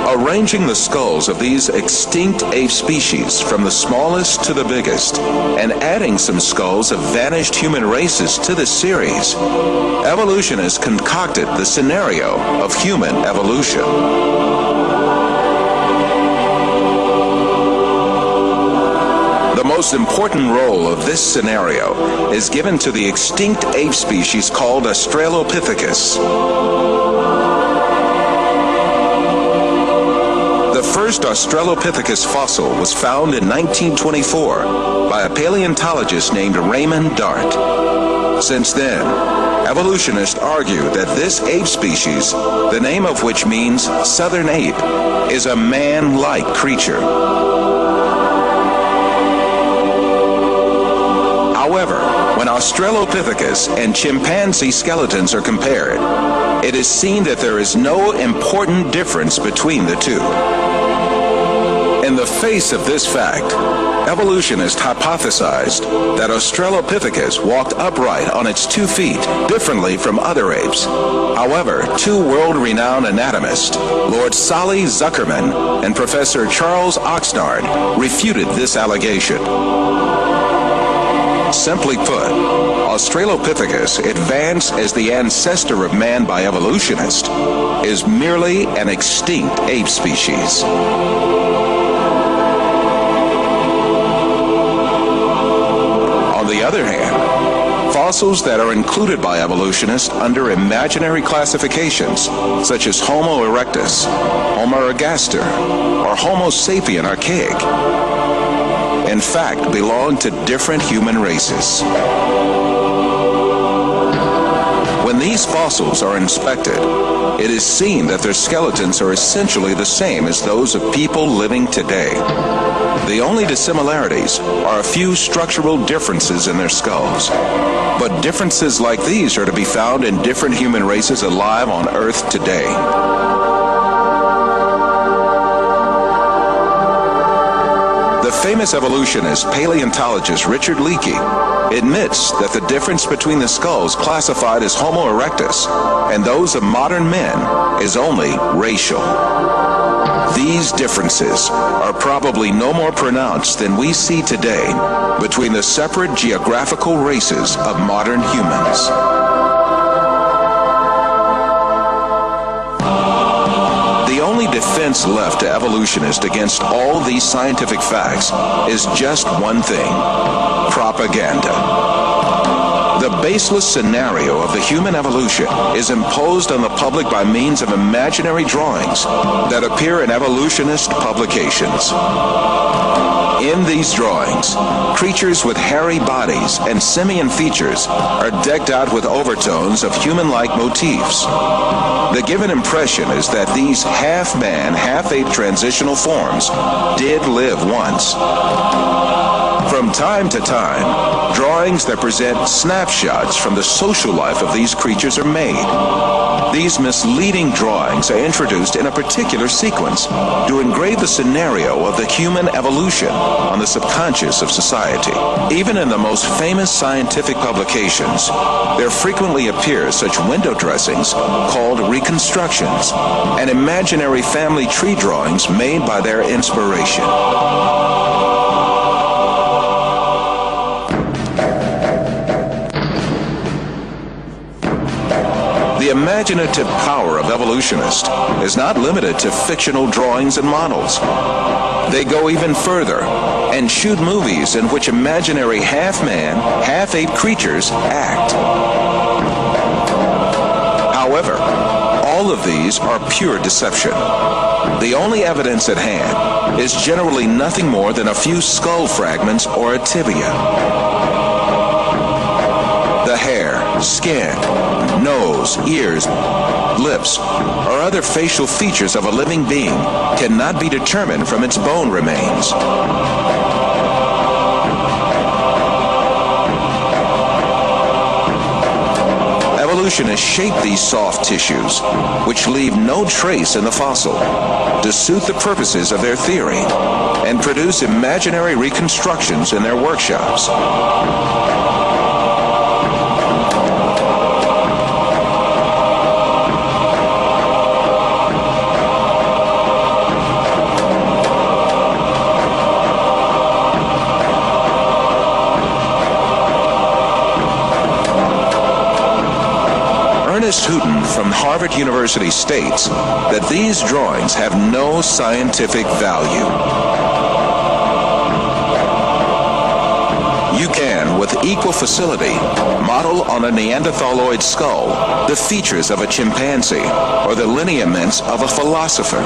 Arranging the skulls of these extinct ape species from the smallest to the biggest, and adding some skulls of vanished human races to the series, evolutionists concocted the scenario of human evolution. The most important role of this scenario is given to the extinct ape species called Australopithecus. The first Australopithecus fossil was found in 1924 by a paleontologist named Raymond Dart. Since then, evolutionists argue that this ape species, the name of which means southern ape, is a man-like creature. However, when Australopithecus and chimpanzee skeletons are compared, it is seen that there is no important difference between the two. In the face of this fact, evolutionists hypothesized that Australopithecus walked upright on its 2 feet differently from other apes. However, 2 world-renowned anatomists, Lord Solly Zuckerman and Professor Charles Oxnard, refuted this allegation. Simply put, Australopithecus, advanced as the ancestor of man by evolutionists, is merely an extinct ape species. On the other hand, fossils that are included by evolutionists under imaginary classifications, such as Homo erectus, Homo ergaster, or Homo sapien archaic, in fact belong to different human races. When these fossils are inspected, it is seen that their skeletons are essentially the same as those of people living today. The only dissimilarities are a few structural differences in their skulls. But differences like these are to be found in different human races alive on Earth today. The famous evolutionist paleontologist Richard Leakey admits that the difference between the skulls classified as Homo erectus and those of modern men is only racial. These differences are probably no more pronounced than we see today between the separate geographical races of modern humans. The only defense left to evolutionists against all these scientific facts is just one thing: propaganda. The baseless scenario of the human evolution is imposed on the public by means of imaginary drawings that appear in evolutionist publications. In these drawings, creatures with hairy bodies and simian features are decked out with overtones of human-like motifs. The given impression is that these half-man, half-ape transitional forms did live once. From time to time, drawings that present snapshots from the social life of these creatures are made. These misleading drawings are introduced in a particular sequence to engrave the scenario of the human evolution on the subconscious of society. Even in the most famous scientific publications, there frequently appear such window dressings called reconstructions and imaginary family tree drawings made by their inspiration. The imaginative power of evolutionists is not limited to fictional drawings and models. They go even further and shoot movies in which imaginary half-man, half-ape creatures act. However, all of these are pure deception. The only evidence at hand is generally nothing more than a few skull fragments or a tibia. The hair, skin, nose, ears, lips, or other facial features of a living being cannot be determined from its bone remains. Evolutionists shape these soft tissues, which leave no trace in the fossil, to suit the purposes of their theory, and produce imaginary reconstructions in their workshops. Ernest Houghton from Harvard University states that these drawings have no scientific value. You can, with equal facility, model on a Neanderthaloid skull the features of a chimpanzee or the lineaments of a philosopher.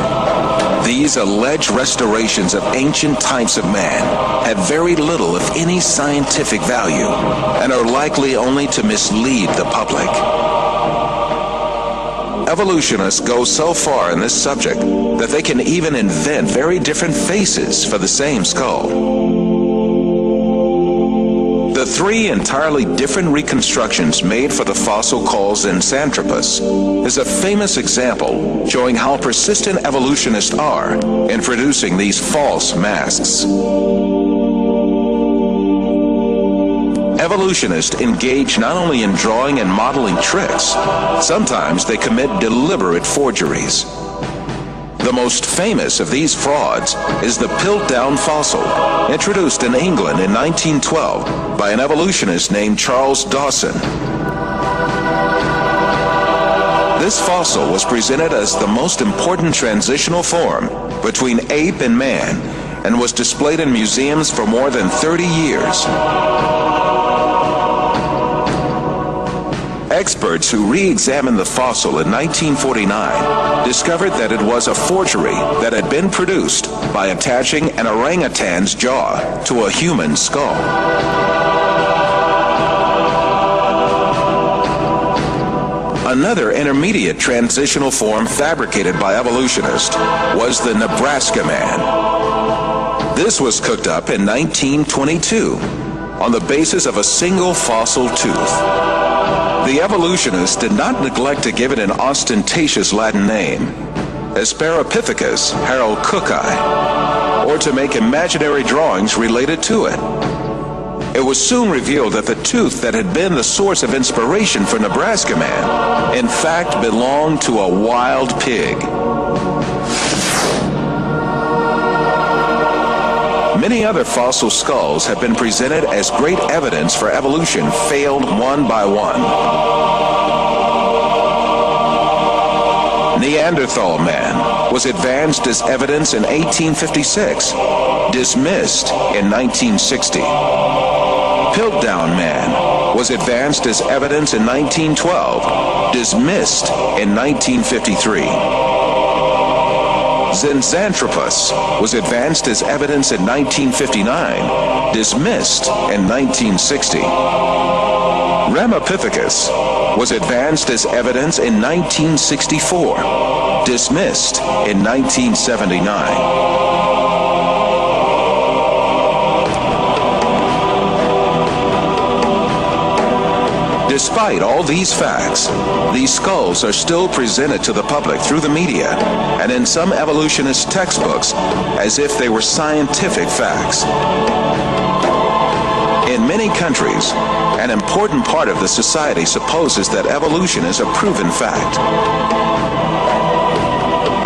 These alleged restorations of ancient types of man have very little, if any, scientific value and are likely only to mislead the public. Evolutionists go so far in this subject that they can even invent very different faces for the same skull. The three entirely different reconstructions made for the fossil called Zensanthropus is a famous example showing how persistent evolutionists are in producing these false masks. Evolutionists engage not only in drawing and modeling tricks, sometimes they commit deliberate forgeries. The most famous of these frauds is the Piltdown fossil, introduced in England in 1912 by an evolutionist named Charles Dawson. This fossil was presented as the most important transitional form between ape and man and was displayed in museums for more than 30 years. Experts who re-examined the fossil in 1949 discovered that it was a forgery that had been produced by attaching an orangutan's jaw to a human skull. Another intermediate transitional form fabricated by evolutionists was the Nebraska Man. This was cooked up in 1922 on the basis of a single fossil tooth. The evolutionists did not neglect to give it an ostentatious Latin name, Hesperopithecus haroldcooki, or to make imaginary drawings related to it. It was soon revealed that the tooth that had been the source of inspiration for Nebraska Man, in fact, belonged to a wild pig. Many other fossil skulls have been presented as great evidence for evolution, failed one by one. Neanderthal man was advanced as evidence in 1856, dismissed in 1960. Piltdown man was advanced as evidence in 1912, dismissed in 1953. Zensanthropus was advanced as evidence in 1959, dismissed in 1960. Ramapithecus was advanced as evidence in 1964, dismissed in 1979. Despite all these facts, these skulls are still presented to the public through the media and in some evolutionist textbooks as if they were scientific facts. In many countries, an important part of the society supposes that evolution is a proven fact.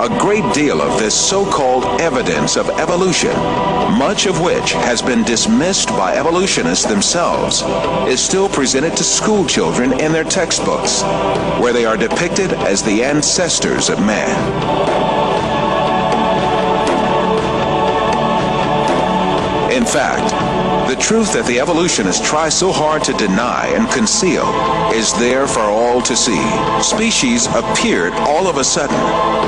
A great deal of this so-called evidence of evolution, much of which has been dismissed by evolutionists themselves, is still presented to school children in their textbooks, where they are depicted as the ancestors of man. In fact, the truth that the evolutionists try so hard to deny and conceal is there for all to see. Species appeared all of a sudden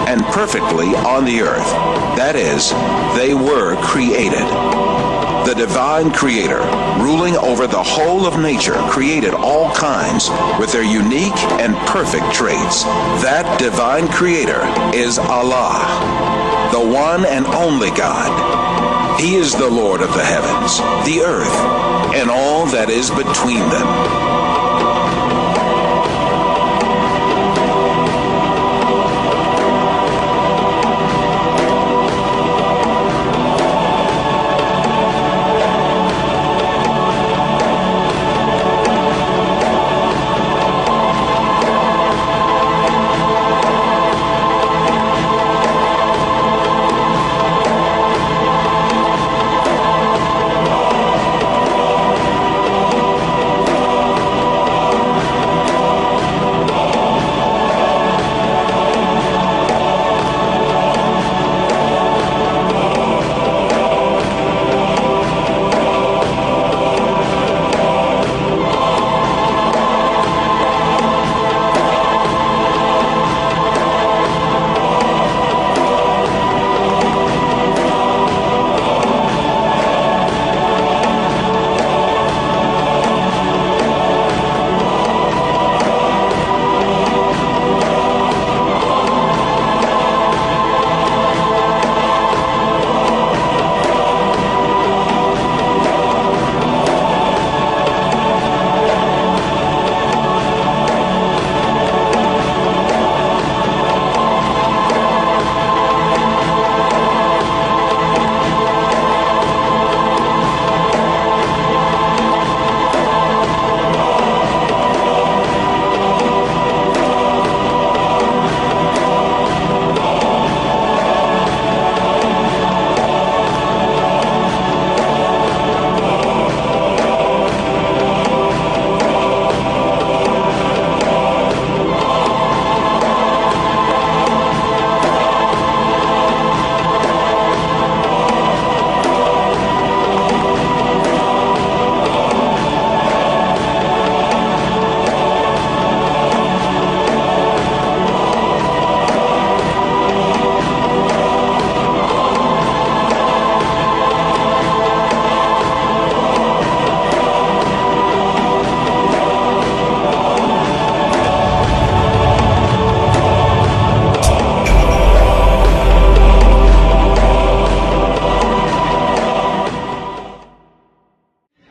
and perfectly on the earth. That is, they were created. The divine creator, ruling over the whole of nature, created all kinds with their unique and perfect traits. That divine creator is Allah, the one and only God. He is the Lord of the heavens, the earth, and all that is between them.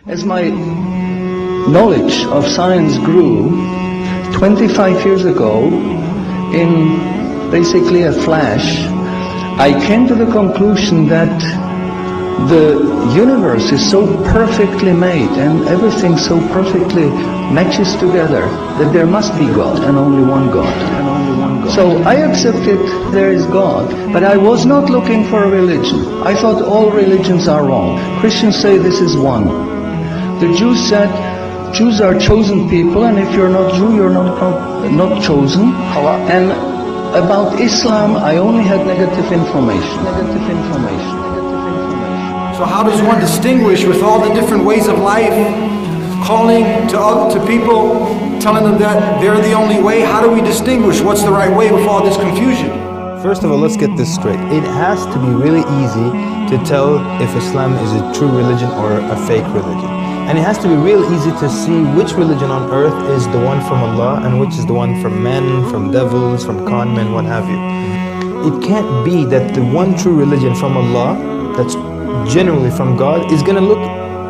As my knowledge of science grew, 25 years ago, in basically a flash, I came to the conclusion that the universe is so perfectly made and everything so perfectly matches together that there must be God and only one God. So I accepted there is God, but I was not looking for a religion. I thought all religions are wrong. Christians say this is one. The Jews said Jews are chosen people, and if you're not Jew, you're not chosen. And about Islam, I only had negative information. So how does one distinguish with all the different ways of life, calling to people, telling them that they're the only way? How do we distinguish what's the right way with all this confusion? First of all, let's get this straight. It has to be really easy to tell if Islam is a true religion or a fake religion. And it has to be real easy to see which religion on earth is the one from Allah and which is the one from men, from devils, from con men, what have you. It can't be that the one true religion from Allah, that's genuinely from God, is going to look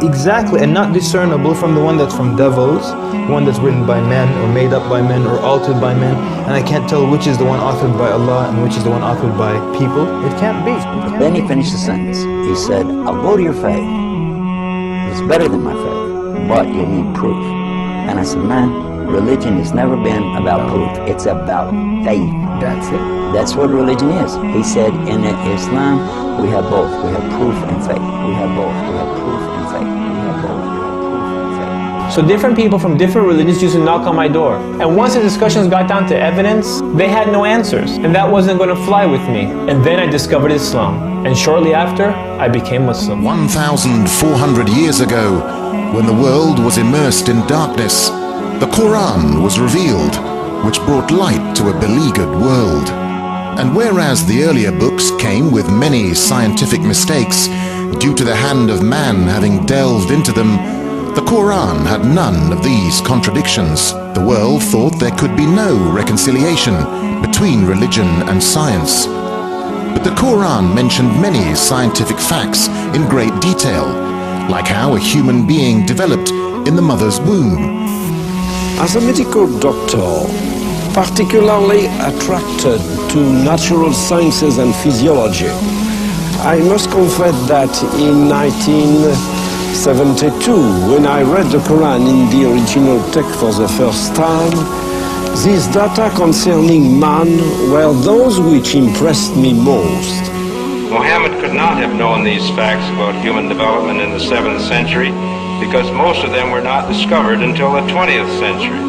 exactly and not discernible from the one that's from devils, one that's written by men or made up by men or altered by men, and I can't tell which is the one authored by Allah and which is the one authored by people. It can't be. Then he finished the sentence. He said, I'll go to your faith. It's better than my faith, but you need proof. And I said, man, religion has never been about proof. It's about faith. That's it. That's what religion is. He said, in Islam, we have both. We have proof and faith. We have both. We have proof and faith. We have both. We have proof and faith. So different people from different religions used to knock on my door. And once the discussions got down to evidence, they had no answers. And that wasn't going to fly with me. And then I discovered Islam. And shortly after, I became Muslim. 1,400 years ago, when the world was immersed in darkness, the Quran was revealed, which brought light to a beleaguered world. And whereas the earlier books came with many scientific mistakes, due to the hand of man having delved into them, the Quran had none of these contradictions. The world thought there could be no reconciliation between religion and science. But the Quran mentioned many scientific facts in great detail, like how a human being developed in the mother's womb. As a medical doctor, particularly attracted to natural sciences and physiology, I must confess that in 1972, when I read the Quran in the original text for the first time, these data concerning man were those which impressed me most. Muhammad could not have known these facts about human development in the 7th century because most of them were not discovered until the 20th century.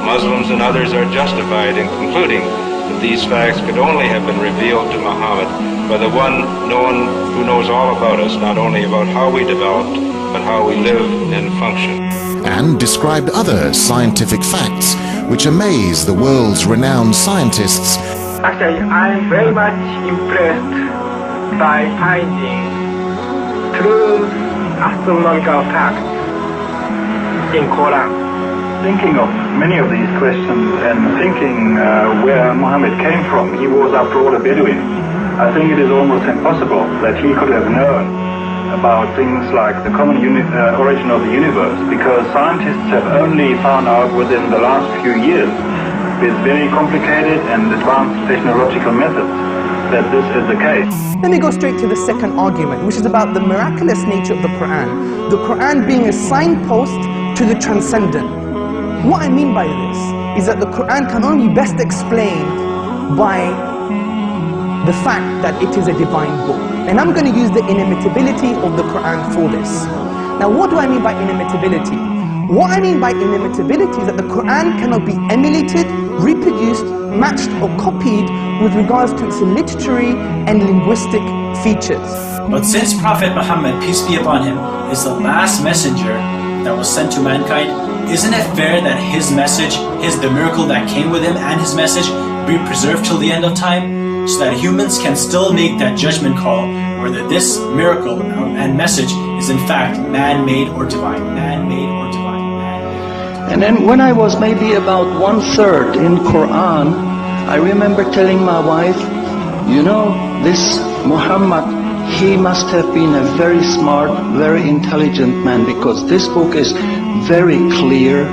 Muslims and others are justified in concluding that these facts could only have been revealed to Muhammad by the one who knows all about us, not only about how we developed, but how we live and function. And described other scientific facts which amaze the world's renowned scientists. Actually, I'm very much impressed by finding true astronomical facts in Quran. Thinking of many of these questions and thinking where Muhammad came from, he was after all a Bedouin. I think it is almost impossible that he could have known about things like the common origin of the universe, because scientists have only found out within the last few years with very complicated and advanced technological methods that this is the case. Let me go straight to the second argument, which is about the miraculous nature of the Quran. The Quran being a signpost to the transcendent. What I mean by this is that the Quran can only be best explained by the fact that it is a divine book. And I'm going to use the inimitability of the Quran for this. Now, what do I mean by inimitability? What I mean by inimitability is that the Quran cannot be emulated, reproduced, matched or copied with regards to its literary and linguistic features. But since Prophet Muhammad, peace be upon him, is the last messenger that was sent to mankind, isn't it fair that his message, the miracle that came with him and his message be preserved till the end of time? So that humans can still make that judgment call whether this miracle and message is in fact man-made or divine. Man-made or divine. Man-made. And then when I was maybe about 1/3 in Quran, I remember telling my wife, you know, this Muhammad he must have been a very smart, very intelligent man, because this book is very clear,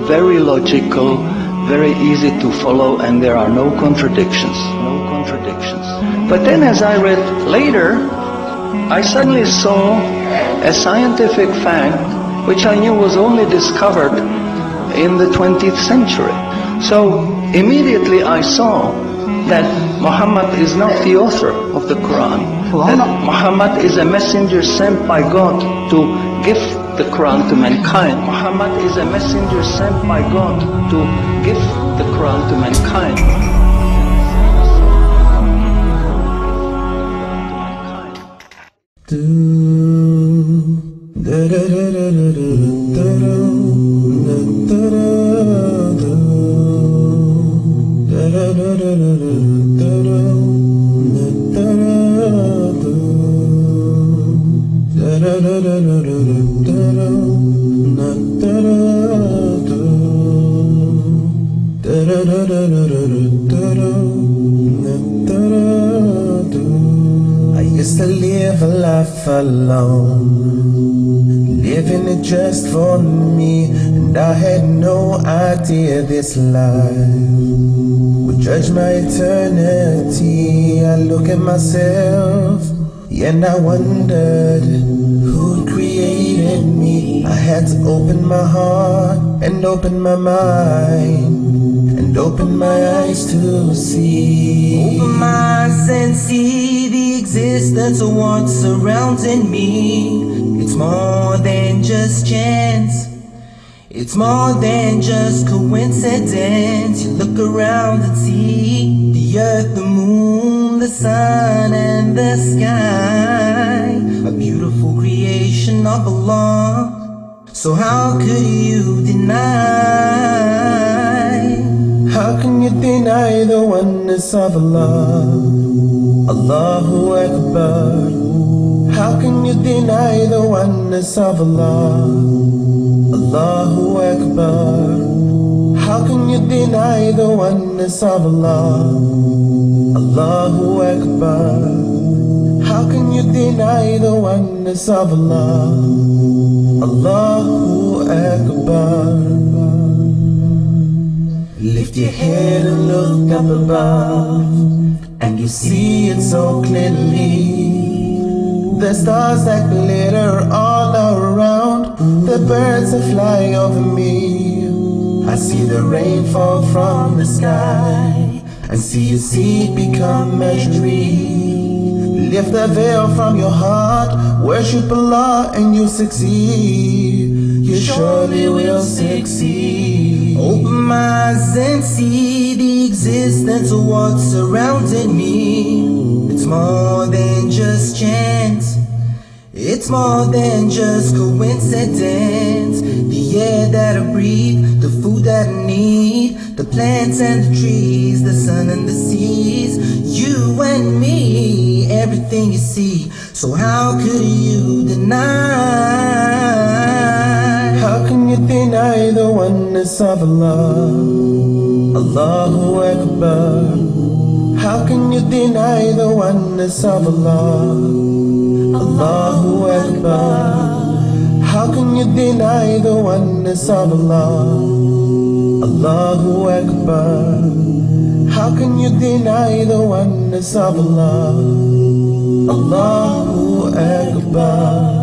very logical, very easy to follow, and there are no contradictions. No contradictions. But then as I read later, I suddenly saw a scientific fact which I knew was only discovered in the 20th century. So immediately I saw that Muhammad is not the author of the Quran, that Muhammad is a messenger sent by God to give the Quran to mankind. Muhammad is a messenger sent by God to give the Quran to mankind. I used to live a life alone, living it just for me, and I had no idea this life would judge my eternity. I look at myself, and I wondered who created me. I had to open my heart and open my mind and open my eyes to see. Open my eyes and see the existence of what's surrounding me. It's more than just chance, it's more than just coincidence. You look around and see the earth, the moon, the sun and the sky, a beautiful creation of Allah. So how could you deny? How can you deny the oneness of Allah? Allahu Akbar. How can you deny the oneness of Allah? Allahu Akbar. How can you deny the oneness of Allah? Allahu Akbar. How can you deny the oneness of Allah? Allahu Akbar. Lift your head and look up above, and you see it so clearly. The stars that glitter all around, the birds that fly over me. I see the rain fall from the sky, and see a seed become a tree. Lift the veil from your heart, worship Allah and you succeed. You surely will succeed. Open my eyes and see the existence of what's surrounding me. It's more than just chance, it's more than just coincidence. The air that I breathe, the food that I need, the plants and the trees, the sun and the seas, you and me, everything you see. So how could you deny? How can you deny the oneness of Allah? Allahu Akbar. How can you deny the oneness of Allah? Allahu Akbar. How can you deny the oneness of Allah? Allahu Akbar. How can you deny the oneness of Allah? Allahu Akbar.